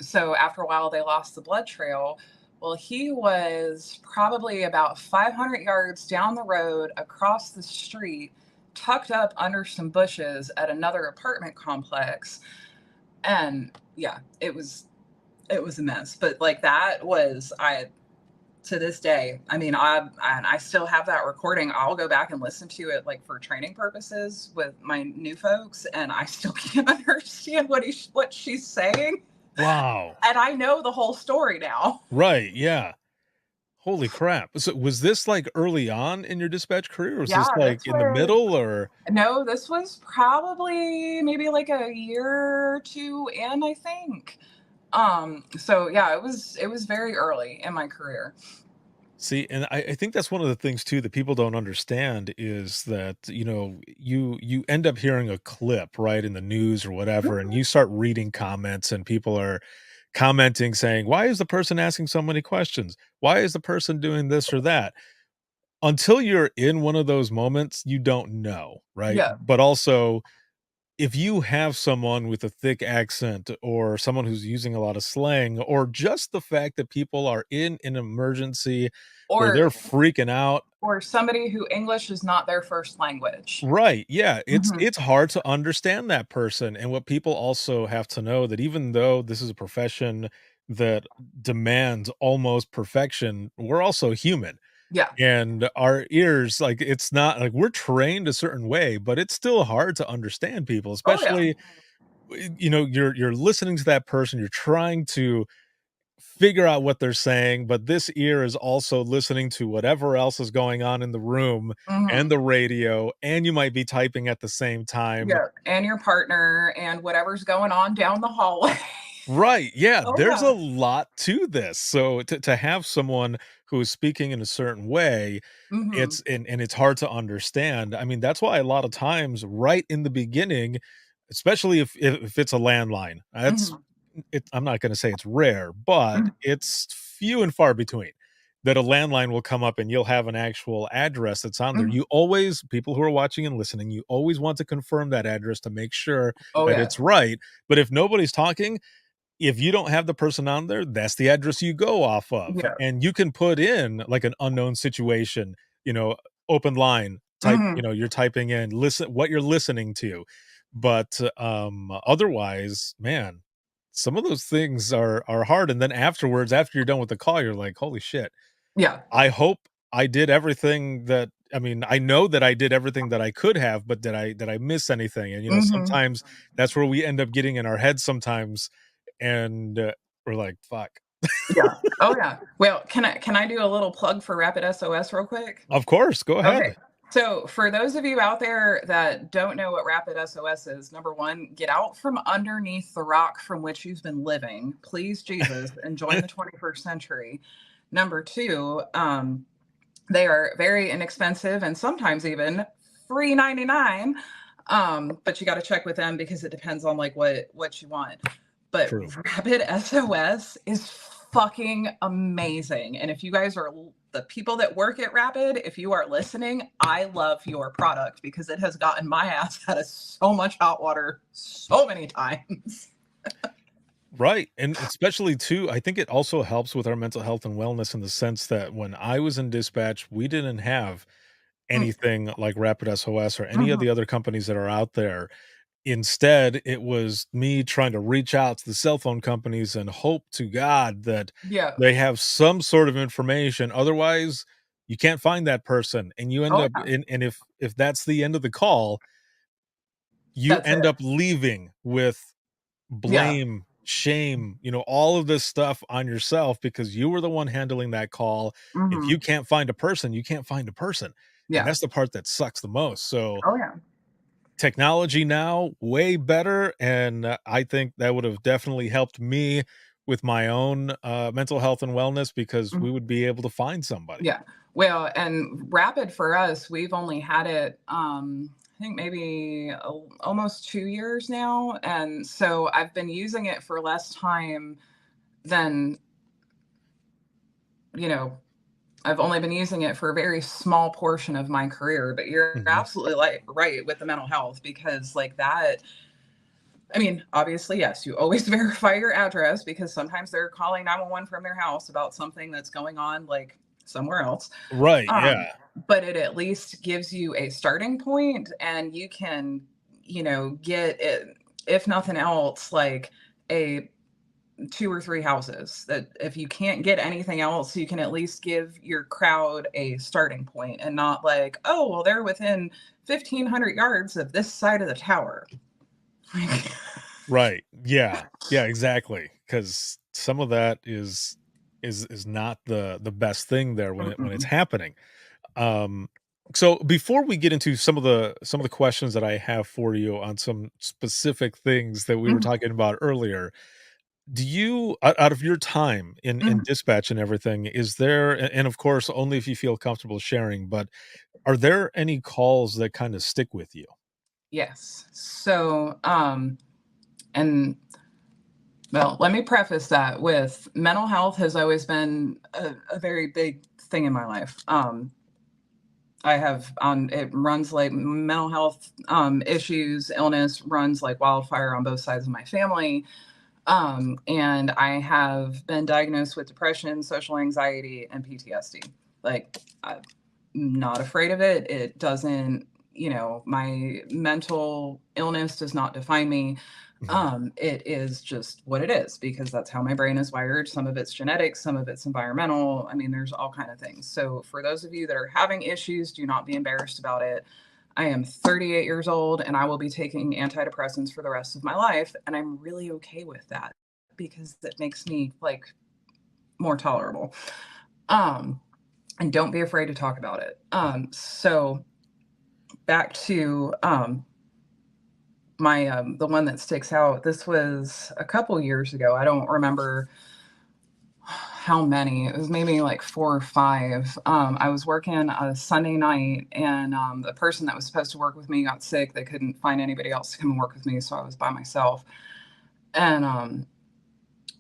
So after a while, they lost the blood trail. Well, he was probably about 500 yards down the road across the street, tucked up under some bushes at another apartment complex. And yeah, it was a mess. But like that was I to this day. I mean, I still have that recording. I'll go back and listen to it like for training purposes with my new folks, and I still can't understand what she's saying. Wow. And I know the whole story now. Right. Yeah. Holy crap. So was this like early on in your dispatch career? Or was this Yeah, like this in the was middle or no, this was probably maybe like a year or two in, I think. So yeah, it was very early in my career. see, and I think that's one of the things too that people don't understand is that, you end up hearing a clip, right, in the news or whatever, and Mhm. you start reading comments and people are commenting saying, "Why is the person asking so many questions? Why is the person doing this or that?" Until you're in one of those moments, you don't know, right? Yeah. But also, if you have someone with a thick accent or someone who's using a lot of slang or just the fact that people are in an emergency where they're Or freaking out. or somebody who English is not their first language. Right, yeah, it's Mhm. it's hard to understand that person, and what people also have to know that even though this is a profession that demands almost perfection, we're also human. Yeah. And our ears, like, it's not like we're trained a certain way, but it's still hard to understand people, Oh yeah. especially, you're listening to that person, you're trying to figure out what they're saying, but this ear is also listening to whatever else is going on in the room and Mhm. the radio, and you might be typing at the same time. Yeah, and your partner and whatever's going on down the hallway. Right, yeah, Oh there's yeah. a lot to this. So to have someone who is speaking in a certain way, Mhm. and it's hard to understand. I mean, that's why a lot of times right in the beginning, especially if it's a landline, Mhm. I'm not gonna say it's rare, but Mhm. it's few and far between that a landline will come up and you'll have an actual address that's on there. Mhm. You always people who are watching and listening, you always want to confirm that address to make sure Oh that yeah. it's right, but if nobody's talking, if you don't have the person on there, that's the address you go off of, Yeah. and you can put in, like, an unknown situation, open line, Mhm. you're typing in, listen what you're listening to, but, otherwise, man, some of those things are hard, and then afterwards, after you're done with the call, you're like, "Holy shit, Yeah. I hope I did everything that." I mean, I know that I did everything that I could have, but did I miss anything? And, Mhm. sometimes that's where we end up getting in our heads sometimes, and, we're like, "Fuck." Yeah. Oh yeah. Well, can I do a little plug for Rapid SOS real quick? Of course, go Okay. ahead. So, for those of you out there that don't know what Rapid SOS is, number one, get out from underneath the rock from which you've been living, please, Jesus, and join the 21st century. Number two, they are very inexpensive and sometimes even free 99. But you got to check with them because it depends on like what you want. But True. Rapid SOS is fucking amazing. And if you guys are the people that work at Rapid, if you are listening, I love your product because it has gotten my ass out of so much hot water so many times. Right, and especially too, I think it also helps with our mental health and wellness in the sense that when I was in dispatch, we didn't have anything like Rapid SOS or any of Mhm. the other companies that are out there. Instead, it was me trying to reach out to the cell phone companies and hope to God that Yeah. they have some sort of information. Otherwise, you can't find that person, and you end Oh up yeah. and if that's the end of the call, you That's end it. up leaving with Yeah. blame, shame, all of this stuff on yourself because you were the one handling that call. If Hmm. you can't find a person, you can't find a person, and Yeah. that's the part that sucks the most. So Oh yeah. technology now way better, and I think that would have definitely helped me with my own mental health and wellness because we would be able to find somebody. Yeah. Well, and Rapid for us, we've only had it, I think maybe almost 2 years now. And so I've been using it for less time than, you know, I've only been using it for a very small portion of my career. But you're Mhm. absolutely right with the mental health, because like that, I mean, obviously, yes, you always verify your address, because sometimes they're calling 911 from their house about something that's going on like somewhere else. Right, Um, yeah. but it at least gives you a starting point, and you can, get it, if nothing else, like a 2 or 3 houses that if you can't get anything else, you can at least give your crowd a starting point, and not like, oh, well, they're within 1,500 yards of this side of the tower. Right. Yeah. Yeah, exactly. Because some of that is not the best thing there when it's Mm-mm. happening. Um, so before we get into some of the questions that I have for you on some specific things that we were Mhm. talking about earlier, do you out of your time in Mhm. dispatch and everything, is there and of course only if you feel comfortable sharing, but are there any calls that kind of stick with you? Yes. So, and well, let me preface that with mental health has always been a very big thing in my life. I have it runs like mental health issues, illness runs like wildfire on both sides of my family. And I have been diagnosed with depression, social anxiety, and PTSD. Like, I'm not afraid of it. It doesn't, my mental illness does not define me. Mhm. It is just what it is, because that's how my brain is wired. Some of it's genetic, some of it's environmental. I mean, there's all kind of things. So for those of you that are having issues, do not be embarrassed about it. I am 38 years old, and I will be taking antidepressants for the rest of my life, and I'm really okay with that, because it makes me like more tolerable. Um and don't be afraid to talk about it. So back to my the one that sticks out. This was a couple years ago. I don't remember how many. It was maybe like 4 or 5. I was working a Sunday night, and the person that was supposed to work with me got sick. They couldn't find anybody else to come and work with me, so I was by myself. And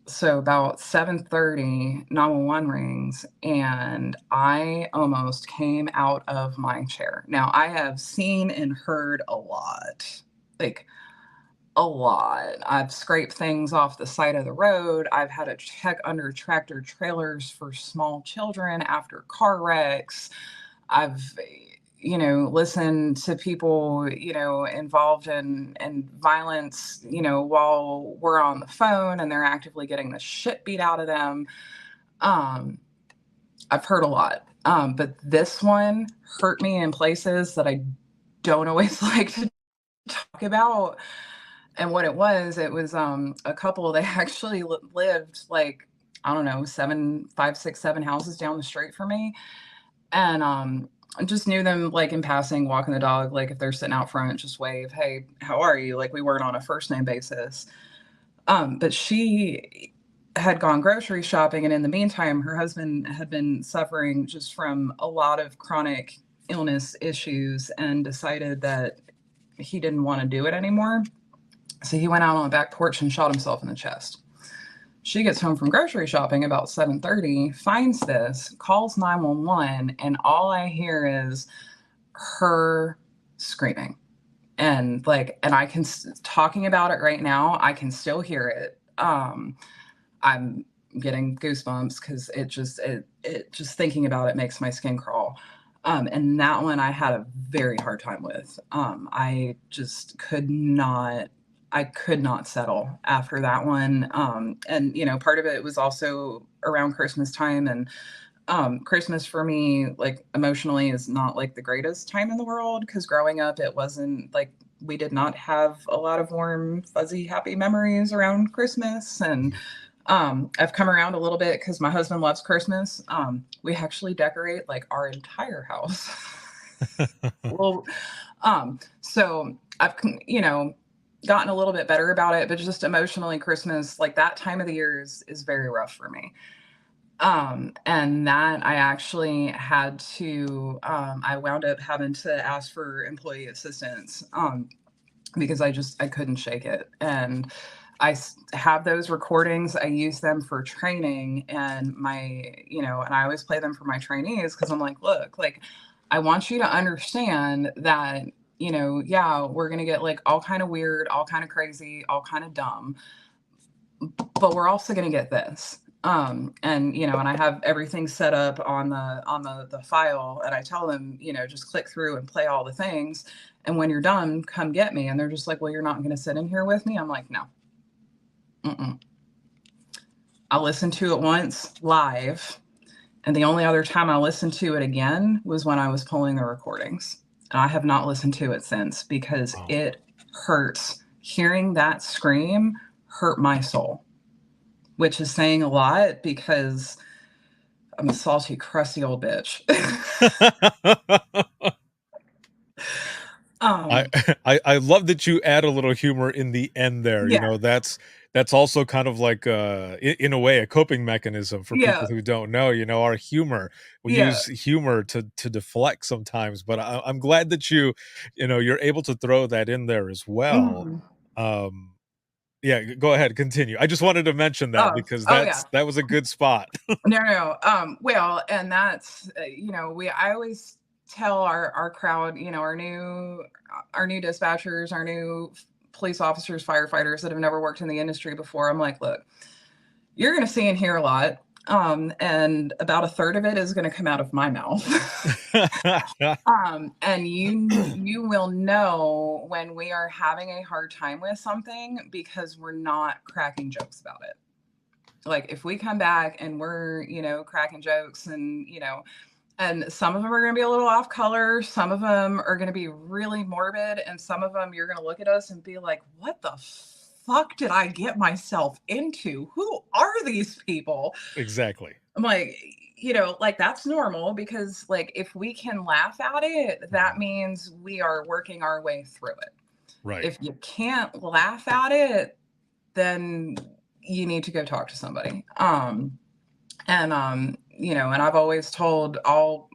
so about 7:30, 911 rings, and I almost came out of my chair. Now, I have seen and heard a lot, like a lot. I've scraped things off the side of the road. I've had to check under tractor trailers for small children after car wrecks. I've, listened to people, involved in violence, while we're on the phone and they're actively getting the shit beat out of them. Um, I've heard a lot. But this one hurt me in places that I don't always like to talk about. And what it was a couple. They actually lived like, I don't know, 7 houses down the street from me. And I just knew them like in passing, walking the dog. Like if they're sitting out front, just wave, hey, how are you? Like we weren't on a first name basis. But she had gone grocery shopping, and in the meantime, her husband had been suffering just from a lot of chronic illness issues, and decided that he didn't want to do it anymore. So he went out on the back porch and shot himself in the chest. She gets home from grocery shopping about 7:30, finds this, calls 911, and all I hear is her screaming. And I can, talking about it right now, I can still hear it. I'm getting goosebumps, because it just thinking about it makes my skin crawl. And that one I had a very hard time with. I just could not settle after that one. And part of it was also around Christmas time, and Christmas for me, like emotionally, is not like the greatest time in the world, because growing up, it wasn't like we did not have a lot of warm, fuzzy, happy memories around Christmas. And Mhm. I've come around a little bit because my husband loves Christmas. We actually decorate like our entire house. Well, So I've, gotten a little bit better about it, but just emotionally, Christmas, like that time of the year is very rough for me. And that I actually had to, I wound up having to ask for employee assistance, because I couldn't shake it. And have those recordings. I use them for training, and and I always play them for my trainees because I'm like, look, like, I want you to understand that, yeah, we're going to get like all kind of weird, all kind of crazy, all kind of dumb, but we're also going to get this. And I have everything set up on the file, and I tell them, just click through and play all the things. And when you're done, come get me. And they're just like, well, you're not going to sit in here with me. I'm like, no. I listened to it once live, and the only other time I listened to it again was when I was pulling the recordings. And I have not listened to it since because it hurts. Hearing that scream hurt my soul, which is saying a lot because I'm a salty, crusty old bitch. I love that you add a little humor in the end there. Yeah. That's also kind of like in a way a coping mechanism for people Yeah. who don't know. Our humor, we Yeah. use humor to deflect sometimes, but I'm glad that you're able to throw that in there as well. Mhm. Yeah, go ahead, continue. I just wanted to mention that because Yeah. that was a good spot. No. Well, and that's, I always tell our crowd, our new dispatchers, our new police officers, firefighters that have never worked in the industry before. I'm like, look, you're going to see and hear a lot. And about a third of it is going to come out of my mouth. And you will know when we are having a hard time with something because we're not cracking jokes about it. Like if we come back and we're, cracking jokes and, and some of them are going to be a little off color. Some of them are going to be really morbid. And some of them you're going to look at us and be like, what the fuck did I get myself into? Who are these people? Exactly. I'm like, like that's normal because like if we can laugh at it, that means we are working our way through it. Right. If you can't laugh at it, then you need to go talk to somebody. And I've always told all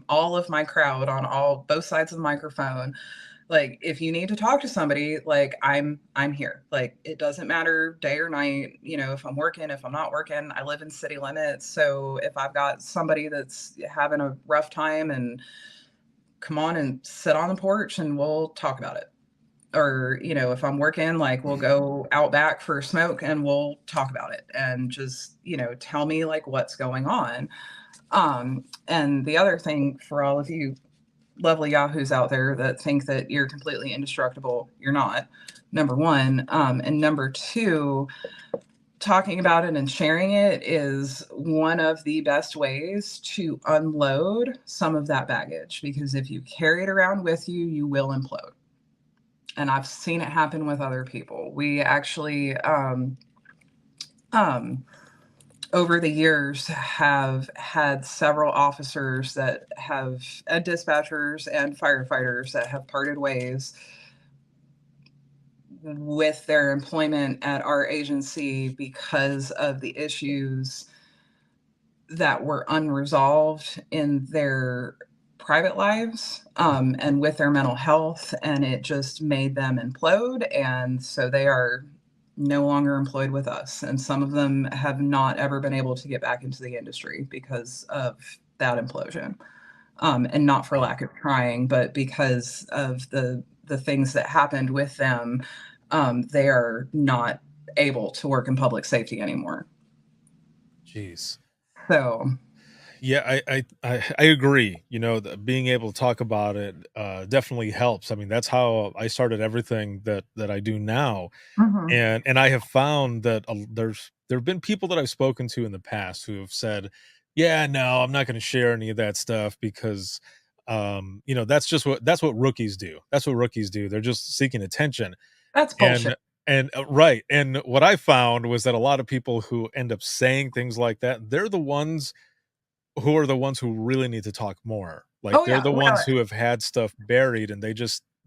of my crowd on both sides of the microphone, like, if you need to talk to somebody, like I'm here. Like, it doesn't matter day or night, if I'm working, if I'm not working. I live in city limits. So if I've got somebody that's having a rough time, and come on and sit on the porch and we'll talk about it. Or, if I'm working, like we'll go out back for a smoke and we'll talk about it and just, tell me like what's going on. And the other thing for all of you lovely yahoos out there that think that you're completely indestructible, you're not, number one. And number two, talking about it and sharing it is one of the best ways to unload some of that baggage, because if you carry it around with you, you will implode. And I've seen it happen with other people. We actually, over the years, have had several officers that have, dispatchers and firefighters that have parted ways with their employment at our agency because of the issues that were unresolved in their private lives, and with their mental health, and it just made them implode. And so they are no longer employed with us. And some of them have not ever been able to get back into the industry because of that implosion. And not for lack of trying, but because of the things that happened with them. They are not able to work in public safety anymore. Jeez. So yeah, I agree. Being able to talk about it definitely helps. I mean, that's how I started everything that I do now. And I have found that there have been people that I've spoken to in the past who have said, yeah, no, I'm not going to share any of that stuff because that's what rookies do. That's what rookies do. They're just seeking attention. that's And bullshit. right. And what I found was that a lot of people who end up saying things like that, they're the ones who really need to talk more. Like Oh they're yeah. the Well, ones who have had stuff buried and they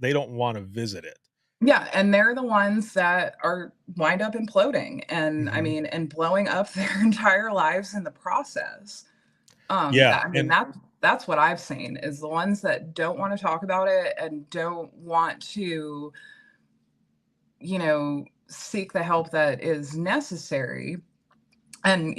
they don't want to visit it. Yeah, and they're the ones that are wind up imploding and, I Mhm. mean, and blowing up their entire lives in the process. Yeah, I mean, and that's what I've seen is the ones that don't wanna talk about it and don't want to, seek the help that is necessary. And,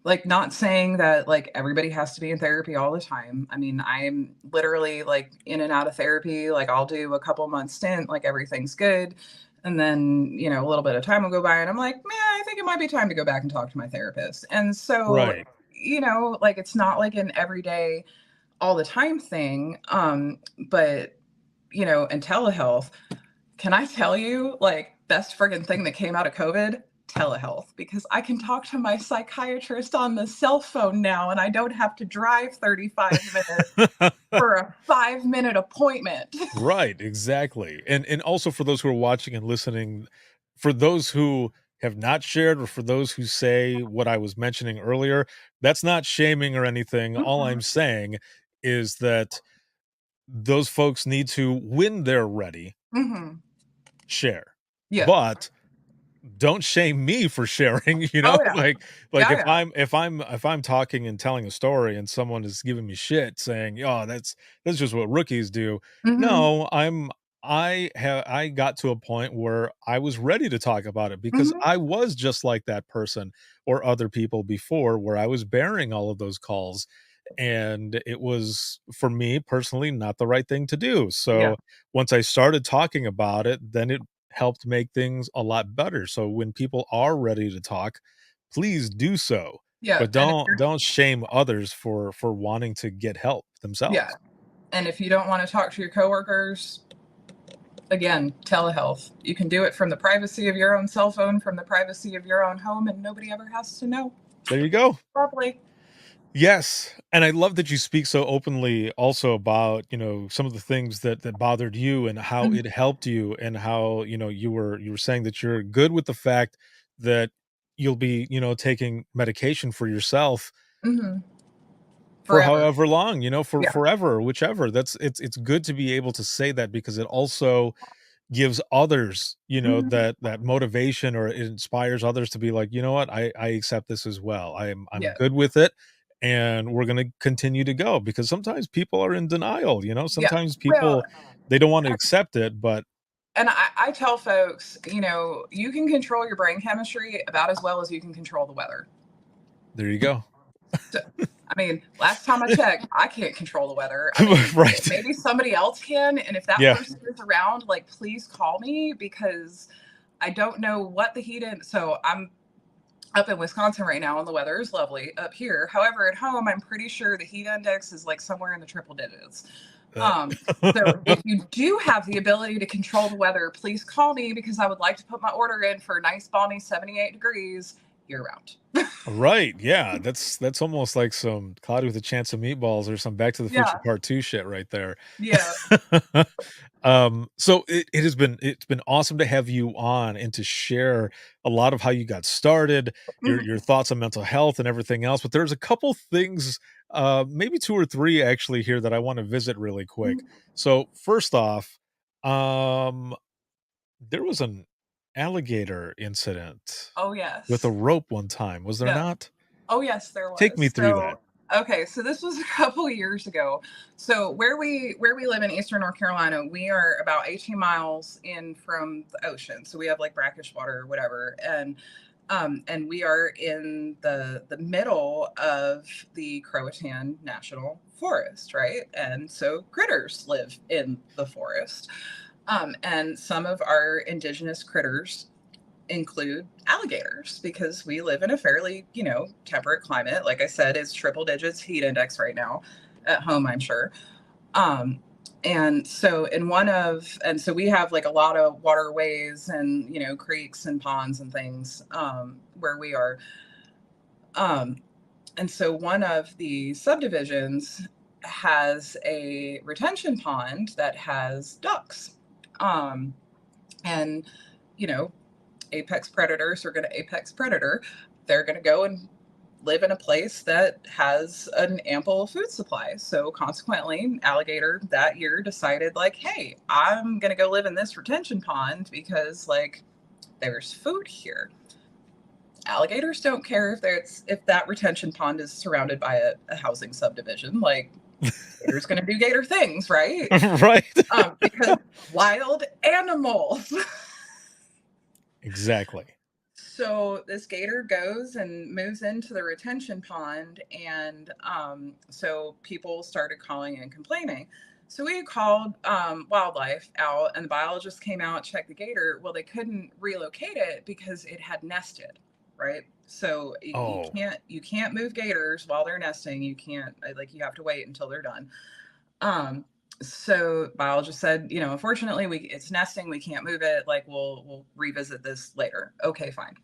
like, not saying that, like, everybody has to be in therapy all the time. I mean, I'm literally, like, in and out of therapy, like, I'll do a couple months stint, like, everything's good, and then, a little bit of time will go by, and I'm like, "Man, I think it might be time to go back and talk to my therapist." And so, right. like, it's not like an everyday, all the time thing, but, and telehealth, can I tell you, like, best friggin' thing that came out of COVID? Telehealth, because I can talk to my psychiatrist on the cell phone now, and I don't have to drive 35 minutes for a 5-minute appointment. Right, exactly. And also for those who are watching and listening, for those who have not shared or for those who say what I was mentioning earlier, that's not shaming or anything. All I'm Mhm, saying is that those folks need to, when they're ready, mhm. share. Yeah. But don't shame me for sharing, Oh, yeah. like Yeah, if yeah. I'm talking and telling a story and someone is giving me shit saying, "Oh, that's just what rookies do." Mhm, No, I got to a point where I was ready to talk about it because mhm. I was just like that person or other people before where I was bearing all of those calls and it was for me personally not the right thing to do. Yeah, So once I started talking about it, then it helped make things a lot better. So when people are ready to talk, please do so. yeah, But and if don't shame others for wanting to get help yeah, themselves. and if you don't wanna talk to your coworkers, again, telehealth. You can do it from the privacy of your own cell phone, from the privacy of your own home, and nobody ever has to know. There you go. Lovely. Yes, and I love that you speak so openly also about, some of the things that bothered you and how Mhm, it helped you and how, you were saying that you're good with the fact that you'll be, taking medication for yourself mhm. for Forever. however long, for Yeah. forever, whichever. It's good to be able to say that because it also gives others, Mhm. that motivation or it inspires others to be like, "You know what? I accept this as well. I'm Yeah. good with it, and we're gonna continue to go," because sometimes people are in denial, Yeah. sometimes Well, people, they don't wanna accept it, but and I tell folks, you can control your brain chemistry about as well as you can control the weather. there you go. So, I mean, last time I checked, I can't control the weather. I mean, Right. maybe somebody else can. And if that Yeah. person is around, like, please call me because I don't know what the heat in. So I'm up in Wisconsin right now, and the weather is lovely up here. However, at home, I'm pretty sure the heat index is like somewhere in the triple digits. Uh, Um, so if you do have the ability to control the weather, please call me because I would like to put my order in for a nice balmy 78 degrees year round. Right, yeah, that's almost like some Cloudy with a Chance of Meatballs or some Back to the Future Yeah, Part 2 shit right there. yeah. So it's been awesome to have you on and to share a lot of how you got started, your Mhm, thoughts on mental health and everything else, but there's a couple things, maybe 2 or 3 actually here that I wanna visit really quick. mhm. So, first off, um, there was an alligator incident Oh, with a yes. rope one time, was there Yeah. not? Oh, yes, there Take me was. through that. Okay, so this was a couple of years ago. So where we live in Eastern North Carolina, we are about 18 miles in from the ocean. So we have like brackish water or whatever, and we are in the middle of the Croatan National Forest, right? And so critters live in the forest. And some of our indigenous critters include alligators because we live in a fairly, temperate climate. Like I said, it's triple digits heat index right now at home, I'm sure. Um, and so we have like a lot of waterways and, creeks and ponds and things where we are. Um, and so one of the subdivisions has a retention pond that has ducks. Um, and, you know, apex predators are going to apex predator. They're going to go and live in a place that has an ample food supply. So consequently, Alligator that year decided like, hey, I'm going to go live in this retention pond because like there's food here. Alligators don't care if that retention pond is surrounded by a housing subdivision. Like, Gator's going to do Gator things, right? Right. Because wild animals. Exactly. So this gator goes and moves into the retention pond, and so people started calling and complaining. So we called wildlife out, and the biologist came out, checked the gator. Well, they couldn't relocate it because it had nested, right? So you can't move gators while they're nesting. You can't, like, you have to wait until they're done. So biologist said, you know, unfortunately it's nesting, we can't move it. Like, we'll revisit this later. Okay, fine.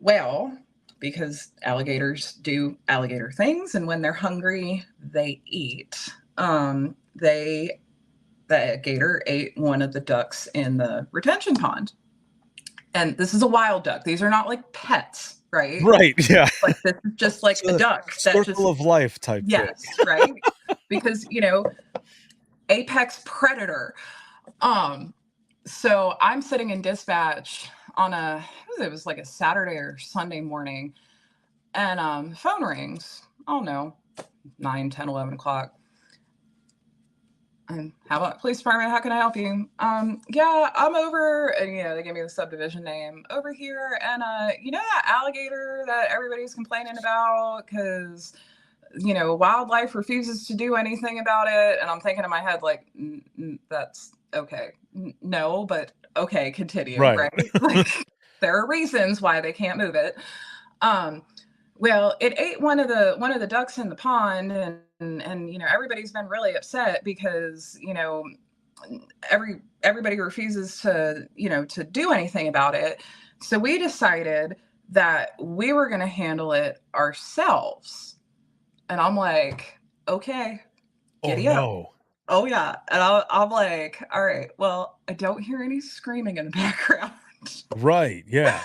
Well, because alligators do alligator things, and when they're hungry, they eat. The gator ate one of the ducks in the retention pond. And this is a wild duck. These are not like pets, right? Right. Yeah. Like, this is just like a duck. Circle of life type yes, thing. Right? Because, you know, apex predator. So I'm sitting in dispatch on it was like a Saturday or Sunday morning, and phone rings. Oh no, 9, 10, 11 o'clock. And how about police department? How can I help you? Yeah, I'm over, and you know, they gave me the subdivision name over here, and you know that alligator that everybody's complaining about because, you know, wildlife refuses to do anything about it. And I'm thinking in my head, like, that's okay. No, but okay, continue. Right. Like, there are reasons why they can't move it. Well, it ate one of the ducks in the pond, and you know, everybody's been really upset because, you know, everybody refuses to, you know, to do anything about it. So we decided that we were going to handle it ourselves. And I'm like, okay, giddy up. No. Oh yeah. And I'm like, all right, well, I don't hear any screaming in the background. Right. Yeah.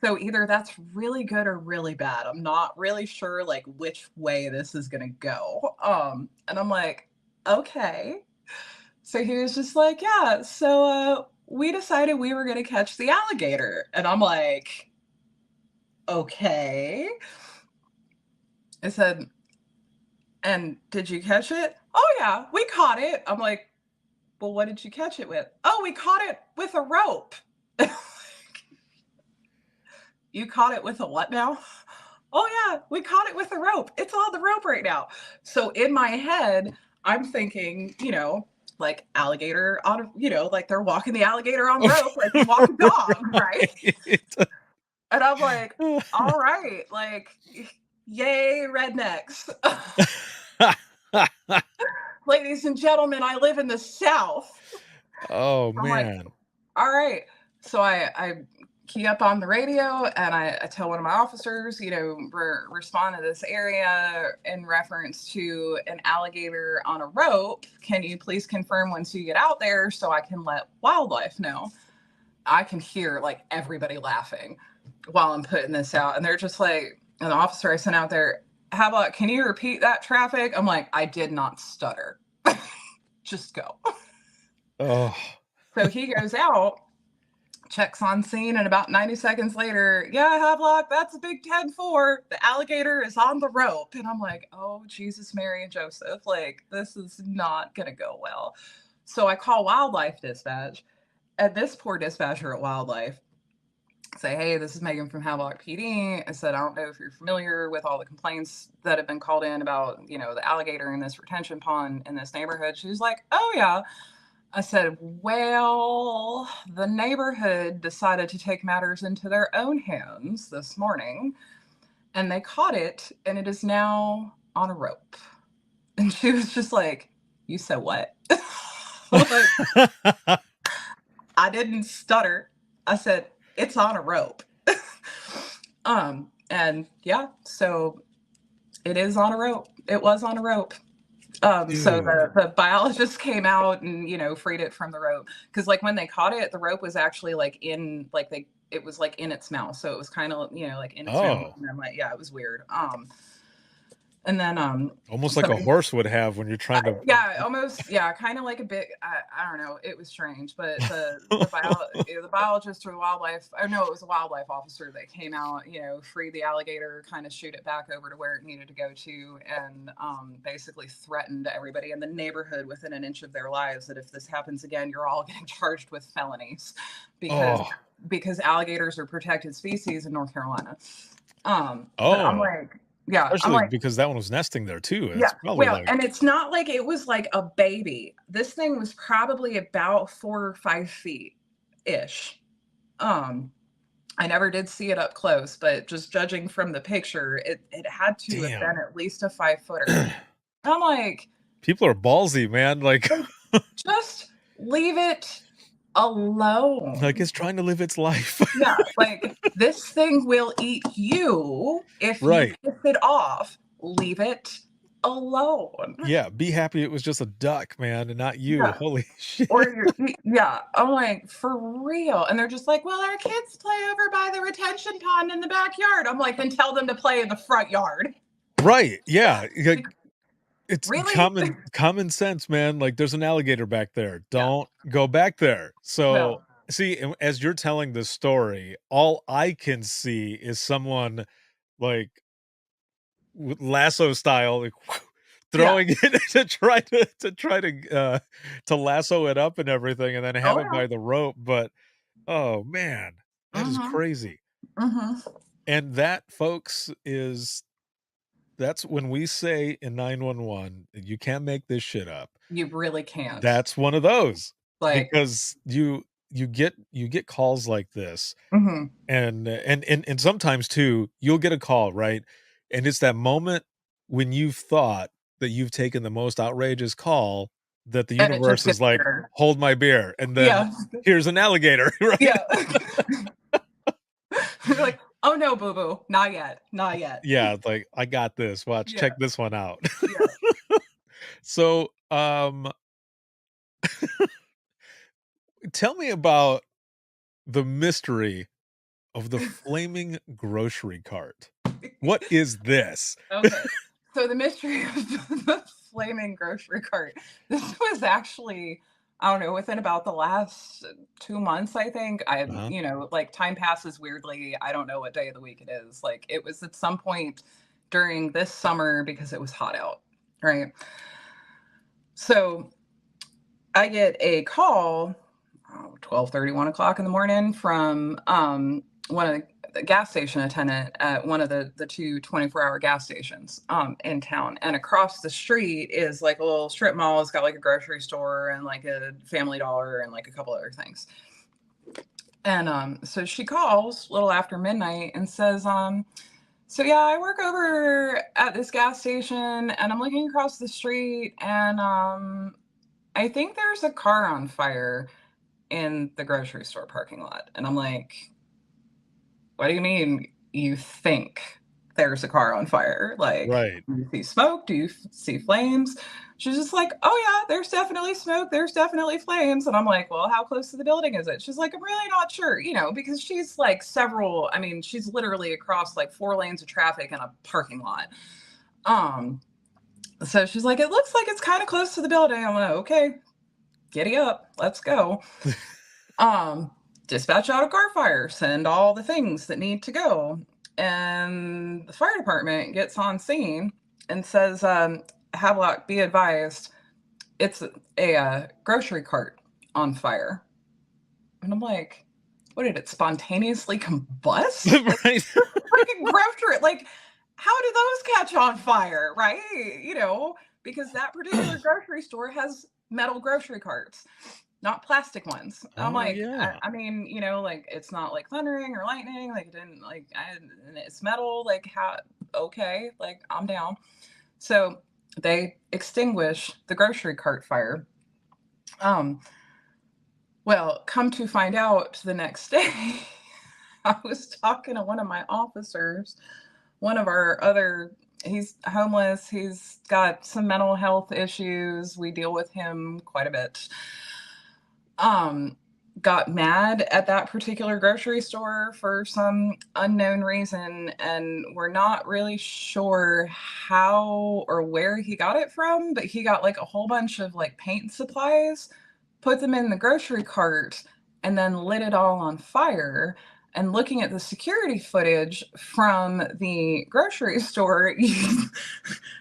So either that's really good or really bad. I'm not really sure like which way this is gonna go. And I'm like, okay. So he was just like, yeah, so we decided we were gonna catch the alligator. And I'm like, okay. I said, and did you catch it? Oh yeah, we caught it. I'm like, well, what did you catch it with? Oh, we caught it with a rope. You caught it with a what now? Oh yeah, we caught it with a rope. It's on the rope right now. So in my head, I'm thinking, you know, like alligator on, you know, like they're walking the alligator on rope, like you walk a dog, right? And I'm like, all right, like, yay, rednecks. Ladies and gentlemen, I live in the South. Oh, I'm man. like, all right. So I key up on the radio, and I tell one of my officers, you know, respond to this area in reference to an alligator on a rope. Can you please confirm once you get out there so I can let wildlife know? I can hear like everybody laughing while I'm putting this out. And they're just like, and the officer I sent out there, how about, can you repeat that, traffic? I'm like, I did not stutter. Just go. Oh. So he goes out, checks on scene, and about 90 seconds later, yeah, Havelock, that's a big 10-4. The alligator is on the rope. And I'm like, oh, Jesus, Mary, and Joseph. Like, this is not going to go well. So I call wildlife dispatch. And this poor dispatcher at wildlife say, hey, this is Megan from Havelock PD. I said, I don't know if you're familiar with all the complaints that have been called in about, you know, the alligator in this retention pond in this neighborhood. She was like, oh, yeah. I said, well, the neighborhood decided to take matters into their own hands this morning, and they caught it, and it is now on a rope. And she was just like, you said what? Like, I didn't stutter. I said, it's on a rope. And yeah, so it is on a rope. It was on a rope. So the biologist came out and, you know, freed it from the rope. Cause like when they caught it, the rope was actually like in, like they it was like in its mouth. So it was kind of, like in its mouth. Oh, And then like, yeah, it was weird. And then almost like a horse would have when you're trying to. yeah, almost, yeah, kind of like a bit. I don't know. It was strange, but the biologist or the wildlife. Oh no, it was a wildlife officer that came out. Free the alligator, kind of shoot it back over to where it needed to go to, and basically threatened everybody in the neighborhood within an inch of their lives that if this happens again, you're all getting charged with felonies because alligators are protected species in North Carolina. But I'm like. Yeah, especially because that one was nesting there too. It's and it's not like it was like a baby. This thing was probably about 4 or 5 feet ish. I never did see it up close, but just judging from the picture, it had to have been at least a 5-footer. I'm like, people are ballsy, man. Like, just leave it alone. Like, it's trying to live its life. Yeah, like this thing will eat you if you piss it off. Leave it alone. Yeah, be happy it was just a duck, man, and not you. Yeah. Holy shit. I'm like, for real. And they're just like, well, our kids play over by the retention pond in the backyard. I'm like, then tell them to play in the front yard. Right. Yeah. It's really common sense, man. Like, there's an alligator back there. Don't go back there. So see, as you're telling this story, all I can see is someone like Lasso style, like, throwing it to try to lasso it up and everything, and then have it by the rope. But oh man, that is crazy. And that, folks, that's when we say in 911, you can't make this shit up. You really can't. That's one of those, because you get calls like this, and sometimes too, you'll get a call, right? And it's that moment when you've thought that you've taken the most outrageous call that the universe is like, hold my beer, and then here's an alligator, right? Yeah. You're like, oh no, boo boo, not yet. Yeah, like, I got this. Watch, check this one out. So, tell me about the mystery of the flaming grocery cart. What is this? Okay. So the mystery of the flaming grocery cart. This was actually, I don't know, within about the last 2 months, I think. Like, time passes weirdly. I don't know what day of the week it is. Like, it was at some point during this summer because it was hot out, right? So I get a call 12:30, 1 o'clock in the morning from one of the gas station attendant at one of the 2 24-hour gas stations in town. And across the street is like a little strip mall. It's got like a grocery store and like a Family Dollar and like a couple other things. And so she calls a little after midnight and says, so yeah, I work over at this gas station and I'm looking across the street and I think there's a car on fire in the grocery store parking lot. And I'm like, what do you mean you think there's a car on fire? Like, do you see smoke? Do you see flames? She's just like, oh yeah, there's definitely smoke. There's definitely flames. And I'm like, well, how close to the building is it? She's like, I'm really not sure, because she's like she's literally across like 4 lanes of traffic in a parking lot. So she's like, it looks like it's kind of close to the building. I'm like, okay, giddy up, let's go. Dispatch out a car fire, send all the things that need to go. And the fire department gets on scene and says, Havelock, be advised, it's a grocery cart on fire. And I'm like, what, did it spontaneously combust? Right. Freaking grocery, like, how do those catch on fire, right? Because that particular grocery store has metal grocery carts, not plastic ones. I'm like, I mean, like, it's not like thundering or lightning, like, it didn't, like, and it's metal, like, how, okay, like, I'm down. So they extinguish the grocery cart fire. Well, come to find out the next day, I was talking to one of my officers, one of our other, he's homeless, he's got some mental health issues, we deal with him quite a bit. got mad at that particular grocery store for some unknown reason, and we're not really sure how or where he got it from, but he got like a whole bunch of like paint supplies, put them in the grocery cart, and then lit it all on fire. And looking at the security footage from the grocery store,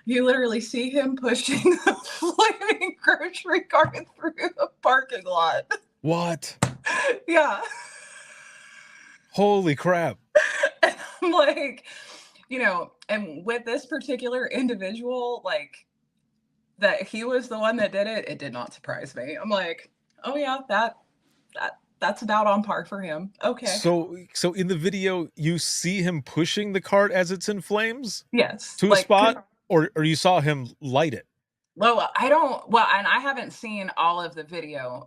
you literally see him pushing the flaming grocery cart through the parking lot. What? Yeah. Holy crap. And I'm like, and with this particular individual, like, that he was the one that did it, it did not surprise me. I'm like, oh yeah, that's about on par for him. Okay. So in the video, you see him pushing the cart as it's in flames Yes. to a spot, or you saw him light it? Well, and I haven't seen all of the video.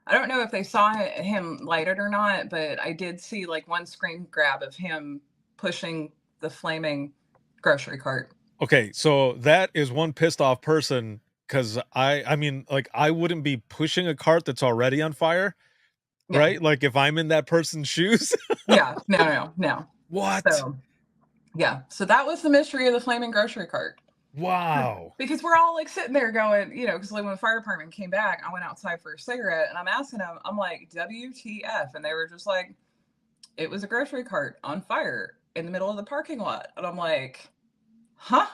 I don't know if they saw him light it or not, but I did see like one screen grab of him pushing the flaming grocery cart. Okay, so that is one pissed off person, because I mean, like, I wouldn't be pushing a cart that's already on fire, Yeah. right? Like, if I'm in that person's shoes. Yeah, no. What? So, yeah, so that was the mystery of the flaming grocery cart. Wow. Because we're all like sitting there going, because like when the fire department came back, I went outside for a cigarette and I'm asking them, I'm like, WTF? And they were just like, it was a grocery cart on fire in the middle of the parking lot. And I'm like, huh?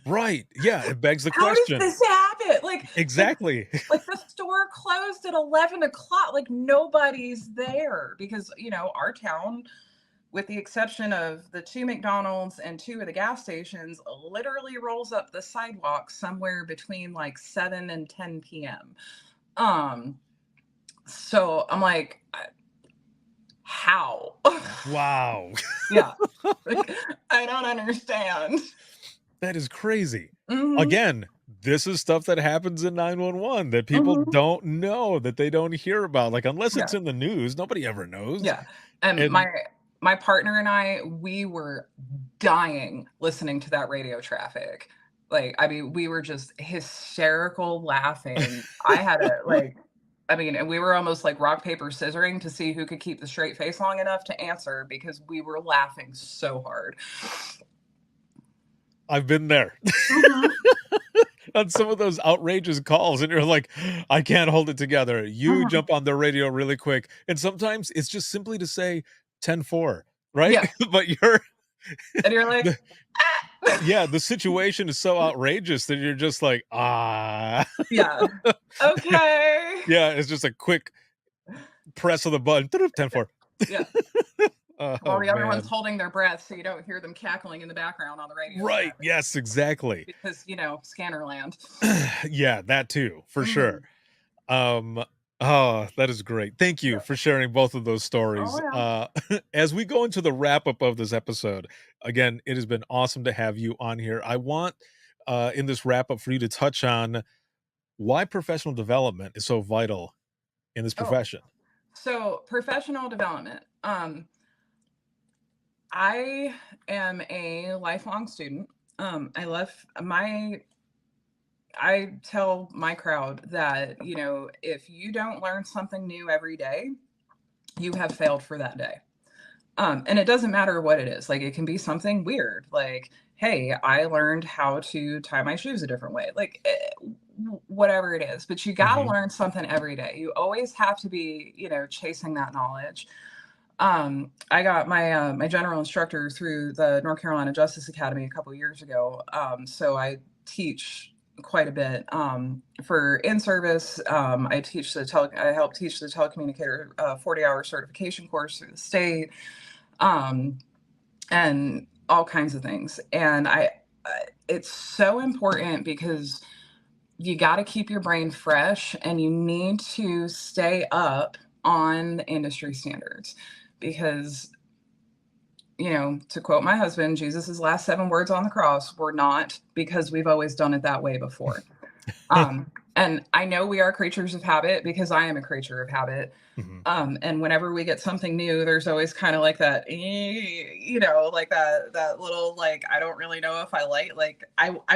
Right. Yeah, it begs the How question. does this happen? Like, exactly. Like the store closed at 11 o'clock. Like nobody's there because, our town, with the exception of the 2 McDonald's and 2 of the gas stations, literally rolls up the sidewalk somewhere between like 7 and 10 p.m. So I'm like, how? Wow. Yeah. Like, I don't understand. That is crazy. Mhm. Again, this is stuff that happens in 911 that people Mhm. don't know, that they don't hear about. Like, unless it's Yeah. in the news, nobody ever knows. Yeah. And And my partner and I, we were dying listening to that radio traffic. Like, I mean, we were just hysterical laughing. I had and we were almost like rock, paper, scissoring to see who could keep the straight face long enough to answer because we were laughing so hard. I've been there. Mhm. On some of those outrageous calls, and you're like, I can't hold it together. You Mhm. jump on the radio really quick. And sometimes it's just simply to say 10-4, right? Yeah. But And you're like, the situation is so outrageous that you're just like, yeah. Okay. Yeah, it's just a quick press of the button. 10-4. Yeah. Oh, While the other man. one's holding their breath so you don't hear them cackling in the background on the radio. Right. Yes, exactly. Because, Scannerland. Yeah, that too, for Mhm. sure. Oh, that is great. Thank you for sharing both of those stories. Oh, As we go into the wrap up of this episode, again, it has been awesome to have you on here. I want in this wrap up for you to touch on why professional development is so vital in this profession. So professional development. I am a lifelong student. I tell my crowd that, if you don't learn something new every day, you have failed for that day. And it doesn't matter what it is. Like, it can be something weird. Like, hey, I learned how to tie my shoes a different way. Like, whatever it is. But you got to Mhm. learn something every day. You always have to be, chasing that knowledge. I got my my general instructor through the North Carolina Justice Academy a couple years ago. So I teach quite a bit for in service. I help teach the telecommunicator 40-hour certification course through the state, and all kinds of things. And it's so important because you got to keep your brain fresh and you need to stay up on the industry standards because, to quote my husband, Jesus's last 7 words on the cross were not because we've always done it that way before. And I know we are creatures of habit because I am a creature of habit. Mhm. And whenever we get something new, there's always kind of like that, like that little, like, I don't really know if I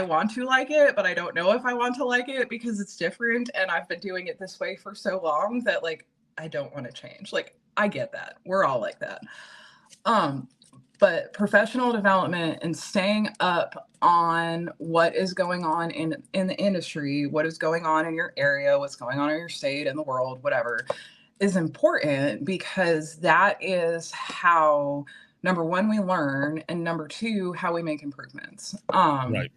want to like it, but I don't know if I want to like it because it's different. And I've been doing it this way for so long that, like, I don't want to change. Like, I get that. We're all like that. But professional development and staying up on what is going on in the industry, what is going on in your area, what's going on in your state, in the world, whatever, is important, because that is how, number one, we learn, and number two, how we make improvements. Right.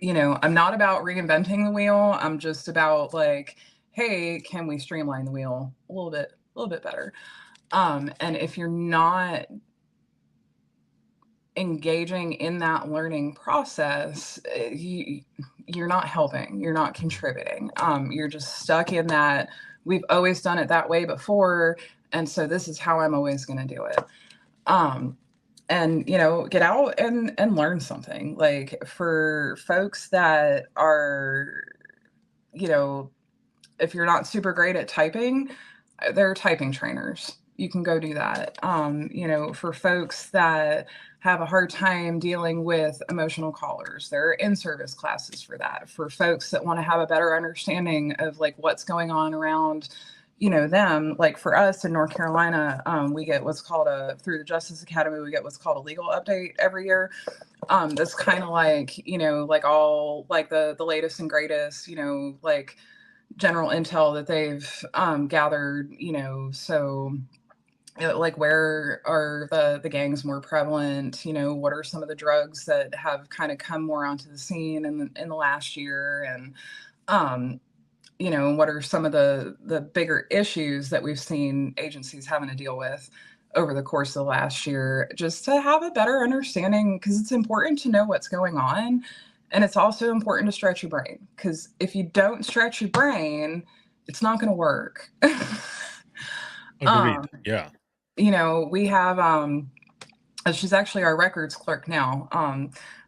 I'm not about reinventing the wheel. I'm just about, like, hey, can we streamline the wheel a little bit better? And if you're not engaging in that learning process, you're not helping, you're not contributing. You're just stuck in that, we've always done it that way before, and so this is how I'm always going to do it. And get out and learn something. Like, for folks that are, if you're not super great at typing, there are typing trainers. You can go do that. For folks that have a hard time dealing with emotional callers, there are in-service classes for that. For folks that want to have a better understanding of, like, what's going on around, them, like for us in North Carolina, we get what's called through the Justice Academy, we get what's called a legal update every year. That's kind of like, like all, like the latest and greatest, like general intel that they've gathered, so like, where are the gangs more prevalent? What are some of the drugs that have kind of come more onto the scene in the last year? And, what are some of the bigger issues that we've seen agencies having to deal with over the course of the last year, just to have a better understanding, because it's important to know what's going on. And it's also important to stretch your brain, because if you don't stretch your brain, it's not going to work. Agreed. Yeah. We have, she's actually our records clerk now.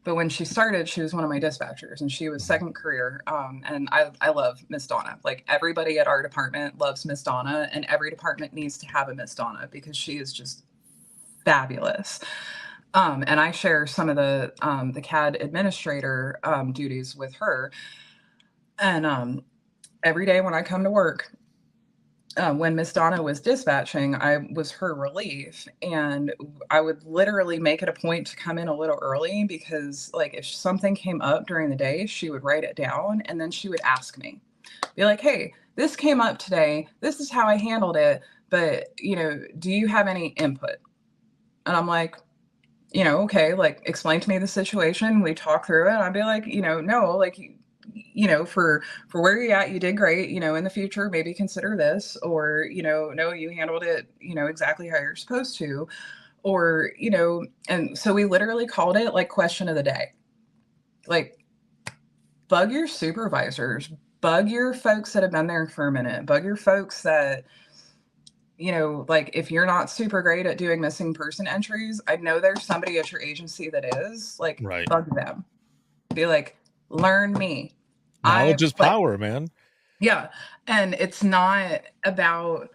But when she started, she was one of my dispatchers, and she was second career. And I love Miss Donna. Like, everybody at our department loves Miss Donna, and every department needs to have a Miss Donna, because she is just fabulous. And I share some of the CAD administrator duties with her. And every day when I come to work, when Miss Donna was dispatching, I was her relief, and I would literally make it a point to come in a little early, because, like, if something came up during the day, she would write it down, and then she would ask me, be like, hey, this came up today, this is how I handled it, but do you have any input? And I'm like, okay, like, explain to me the situation. We talk through it. And I'd be like, no, like, for where you're at, you did great. In the future, maybe consider this, or, no, you handled it, exactly how you're supposed to, or, and so we literally called it, like, question of the day. Like, bug your supervisors, bug your folks that have been there for a minute, bug your folks that, like, if you're not super great at doing missing person entries, I know there's somebody at your agency that is, like, Right. bug them. Be like, learn me. Knowledge is power, man. Yeah. And it's not about,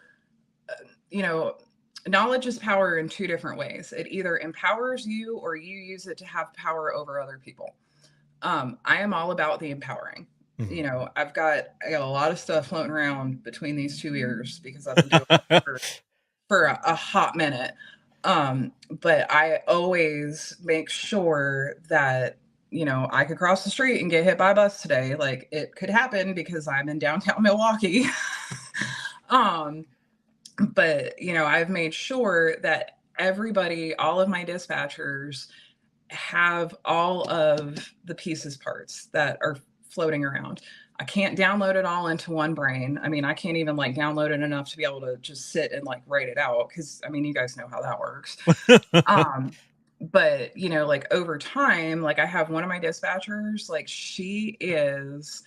knowledge is power in two different ways. It either empowers you, or you use it to have power over other people. I am all about the empowering. Mhm. I got a lot of stuff floating around between these 2 ears, because I've been doing it for a hot minute. But I always make sure that, I could cross the street and get hit by a bus today. Like, it could happen because I'm in downtown Milwaukee. But, I've made sure that everybody, all of my dispatchers, have all of the pieces parts that are floating around. I can't download it all into one brain. I mean, I can't even, like, download it enough to be able to just sit and, like, write it out, because, I mean, you guys know how that works. But, like, over time, like, I have one of my dispatchers, like, she is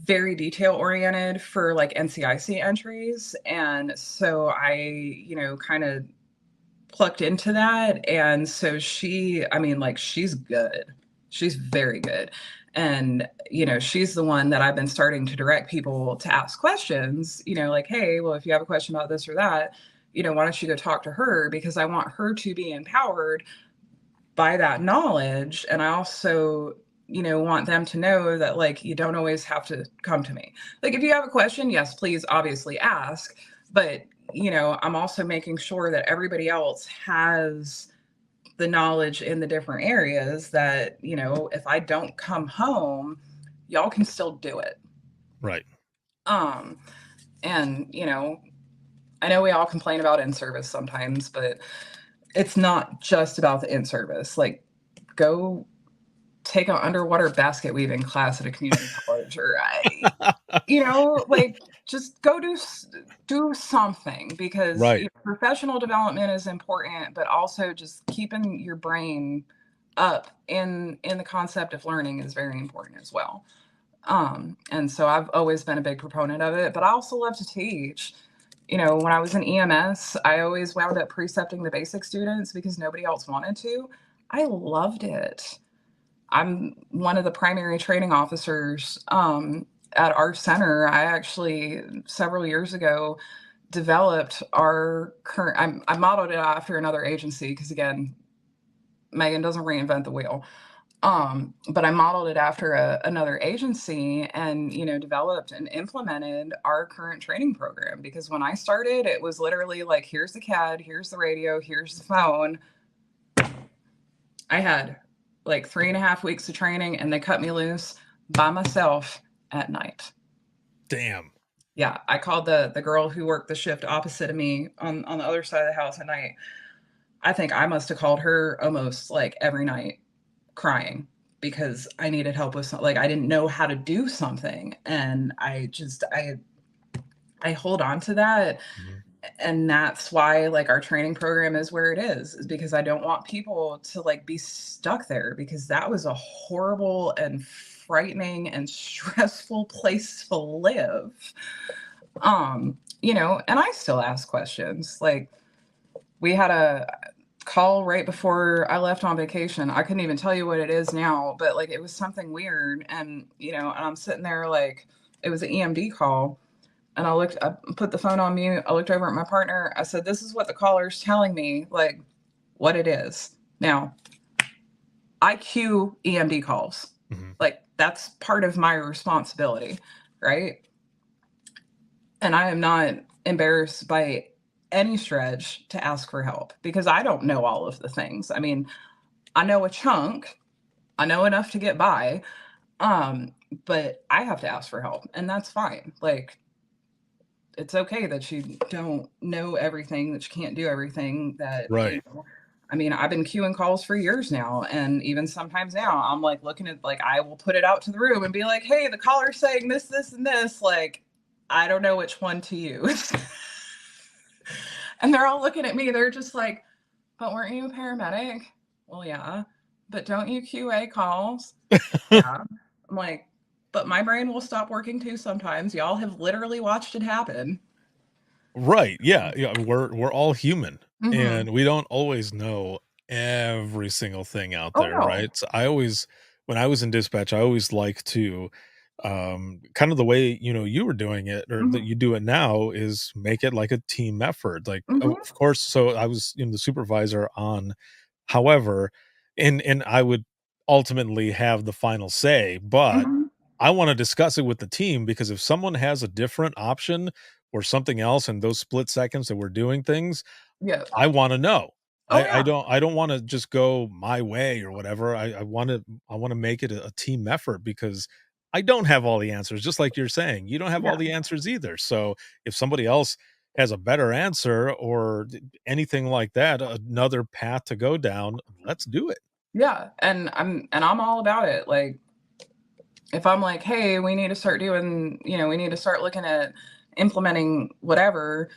very detail oriented for, like, NCIC entries. And so I, kind of plucked into that. And so she, I mean, like, she's good. She's very good. And, she's the one that I've been starting to direct people to ask questions, like, hey, well, if you have a question about this or that, why don't you go talk to her? Because I want her to be empowered by that knowledge. And I also, want them to know that, like, you don't always have to come to me. Like, if you have a question, yes, please obviously ask. But, I'm also making sure that everybody else has the knowledge in the different areas that, if I don't come home, y'all can still do it. Right. And, I know we all complain about in-service sometimes, but it's not just about the in-service. Like, go take an underwater basket weaving class at a community college, or like, just go do something, because Right. professional development is important, but also just keeping your brain up in the concept of learning is very important as well. And so I've always been a big proponent of it, but I also love to teach. When I was in EMS, I always wound up precepting the basic students because nobody else wanted to. I loved it. I'm one of the primary training officers at our center. I actually, several years ago, developed our current, I modeled it after another agency because, again, Megan doesn't reinvent the wheel. But I modeled it after another agency and, developed and implemented our current training program. Because when I started, it was literally like, here's the CAD, here's the radio, here's the phone. I had like 3.5 weeks of training, and they cut me loose by myself at night. Damn. Yeah. I called the girl who worked the shift opposite of me on the other side of the house at night. I think I must have called her almost like every night, crying because I needed help with something. Like, I didn't know how to do something. And I hold on to that. Mm-hmm. And that's why, like, our training program is where it is because I don't want people to, like, be stuck there, because that was a horrible and frightening and stressful place to live. And I still ask questions. Like, we had a call right before I left on vacation. I couldn't even tell you what it is now, but, like, it was something weird. And, and I'm sitting there, like, it was an EMD call. And I put the phone on mute. I looked over at my partner. I said, this is what the caller's telling me, like, what it is. Now, I queue EMD calls. Mm-hmm. Like, that's part of my responsibility, right? And I am not embarrassed by any stretch to ask for help, because I don't know all of the things. I mean, I know a chunk. I know enough to get by. But I have to ask for help, and that's fine. Like, it's okay that you don't know everything, that you can't do everything, that, right. I mean, I've been queuing calls for years now. And even sometimes now I'm like looking at, like, I will put it out to the room and be like, hey, the caller's saying this, this, and this. Like, I don't know which one to use. And they're all looking at me. They're just like, but weren't you a paramedic? Well, yeah. But don't you QA calls? Yeah. I'm like, but my brain will stop working too sometimes. Y'all have literally watched it happen. Right. Yeah. Yeah. We're all human, Mm-hmm. and we don't always know every single thing out Oh, there. no. Right. So when I was in dispatch, I always like to, kind of the way, you were doing it, or that you do it now, is make it like a team effort. Like, of course. So I was, the supervisor on, however, and I would ultimately have the final say, but I want to discuss it with the team, because if someone has a different option or something else in those split seconds that we're doing things, Yeah. I want to know. Oh, yeah. I don't want to just go my way or whatever. I want to make it a team effort, because I don't have all the answers. Just like you're saying, you don't have all the answers either. So if somebody else has a better answer or anything like that, another path to go down, let's do it. Yeah. And I'm all about it. Like, if I'm like, hey, we need to start doing, we need to start looking at implementing whatever,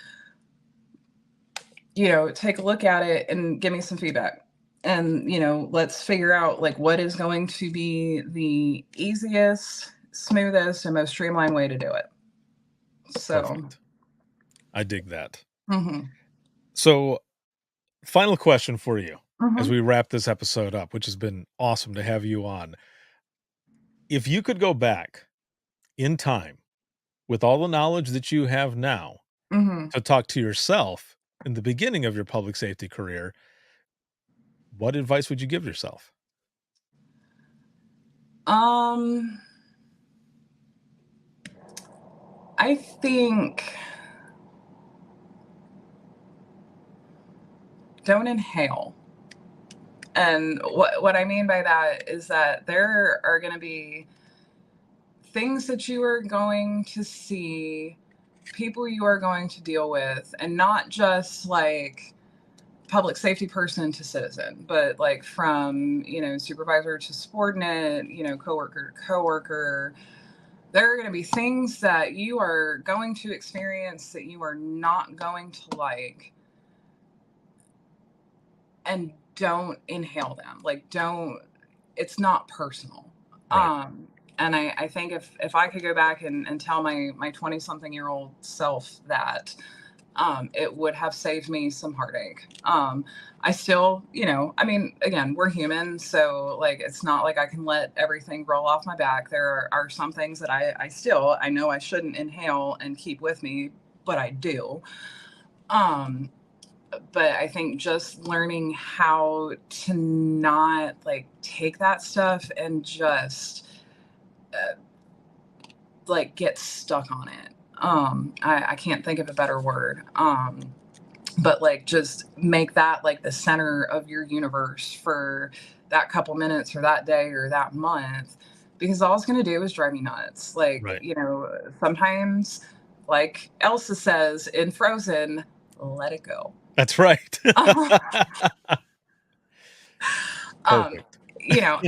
take a look at it and give me some feedback. And, let's figure out, like, what is going to be the easiest, smoothest, and most streamlined way to do it. So, perfect. I dig that. Mm-hmm. So, final question for you as we wrap this episode up, which has been awesome to have you on. If you could go back in time with all the knowledge that you have now Hmm. to talk to yourself in the beginning of your public safety career, what advice would you give yourself? Um, I think don't inhale. And what I mean by that is that there are going to be things that you are going to see, people you are going to deal with, and not just like public safety person to citizen, but like from, supervisor to subordinate, coworker to coworker. There are going to be things that you are going to experience that you are not going to like, and don't inhale them. Like, don't, it's not personal. Right. And I think if I could go back and tell my 20 something year old self that, it would have saved me some heartache. I still, I mean, again, we're human. So like, it's not like I can let everything roll off my back. There are some things that I know I shouldn't inhale and keep with me, but I do. Um, but I think just learning how to not like take that stuff and just uh, like get stuck on it. I can't think of a better word. But like just make that like the center of your universe for that couple minutes or that day or that month, because all it's going to do is drive me nuts. Like, Right. sometimes, like Elsa says in Frozen, let it go. That's right. um, Perfect. and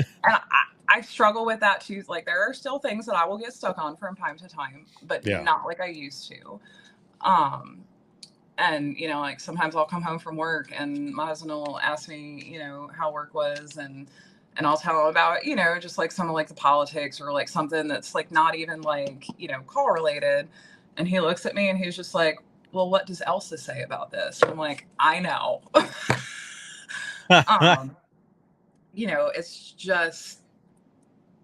I struggle with that too. Like, there are still things that I will get stuck on from time to time, but Yeah. not like I used to. Um, and like sometimes I'll come home from work and my husband will ask me, how work was, and I'll tell him about, just like some of like the politics or like something that's like not even like, call related. And he looks at me and he's just like, well, what does Elsa say about this? And I'm like, I know. um, it's just,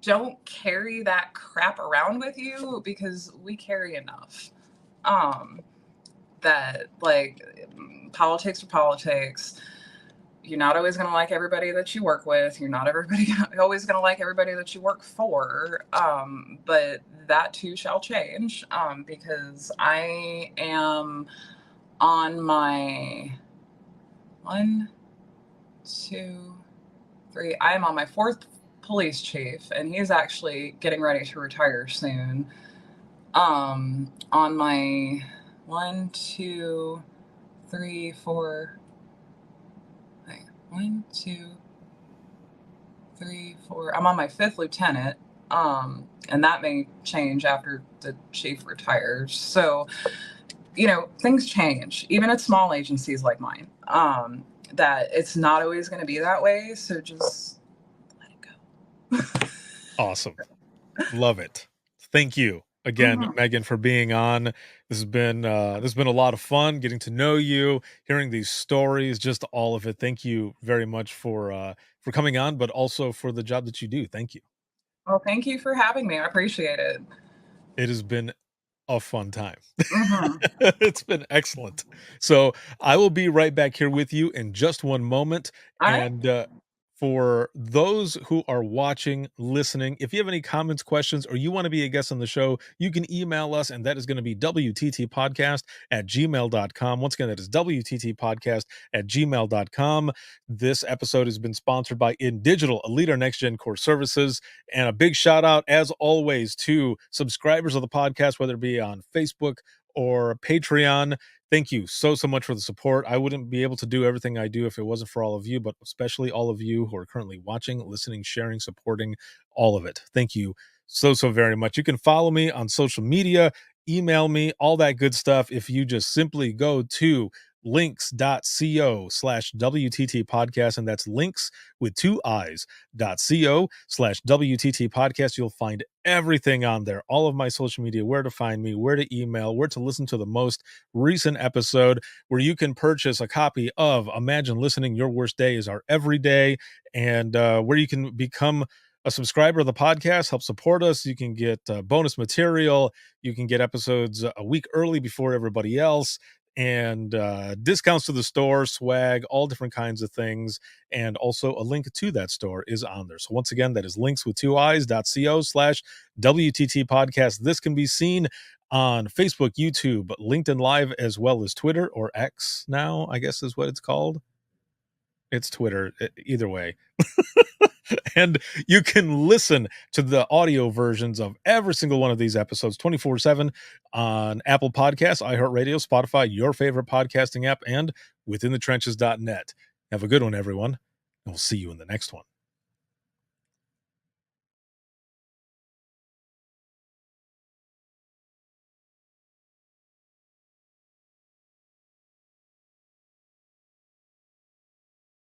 don't carry that crap around with you, because we carry enough. That like, politics are politics. You're not always going to like everybody that you work with. You're not always going to like everybody that you work for. But that too shall change, because I am on my 1, 2, 3. I am on my 4th police chief, and he's actually getting ready to retire soon. On my 1, 2, 3, 4. Wait, 1, 2, 3, 4. I'm on my 5th lieutenant. And that may change after the chief retires. So, things change, even at small agencies like mine. That it's not always going to be that way. So just let it go. Awesome. Love it. Thank you again, Mhm. Megan, for being on. This has been a lot of fun getting to know you, hearing these stories, just all of it. Thank you very much for coming on, but also for the job that you do. Thank you. Well, thank you for having me. I appreciate it. It has been a fun time. Hmm. It's been excellent. So I will be right back here with you in just one moment. All right. And for those who are watching, listening, if you have any comments, questions, or you want to be a guest on the show, you can email us, and that is going to be wttpodcast@gmail.com. Once again, that is wttpodcast@gmail.com. This episode has been sponsored by In Digital, a leader Next Gen Core Services. And a big shout out, as always, to subscribers of the podcast, whether it be on Facebook or Patreon. Thank you so much for the support. I wouldn't be able to do everything I do if it wasn't for all of you, but especially all of you who are currently watching, listening, sharing, supporting, all of it. Thank you so very much. You can follow me on social media, email me, all that good stuff. If you just simply go to links.co/WTT podcast, and that's links with 2 i's.co/WTT podcast. You'll find everything on there, all of my social media, where to find me, where to email, where to listen to the most recent episode, where you can purchase a copy of Imagine Listening Your Worst Day is Our Everyday, and where you can become a subscriber of the podcast, help support us. You can get bonus material. You can get episodes a week early before everybody else, and discounts to the store, swag, all different kinds of things. And also a link to that store is on there. So once again, that is linkswith2eyes.co/WTT podcast. This can be seen on Facebook, YouTube, LinkedIn Live, as well as Twitter, or X now, I guess is what it's called. It's Twitter, either way. And you can listen to the audio versions of every single one of these episodes 24/7 on Apple Podcasts, iHeartRadio, Spotify, your favorite podcasting app, and withinthetrenches.net. Have a good one, everyone. And we'll see you in the next one.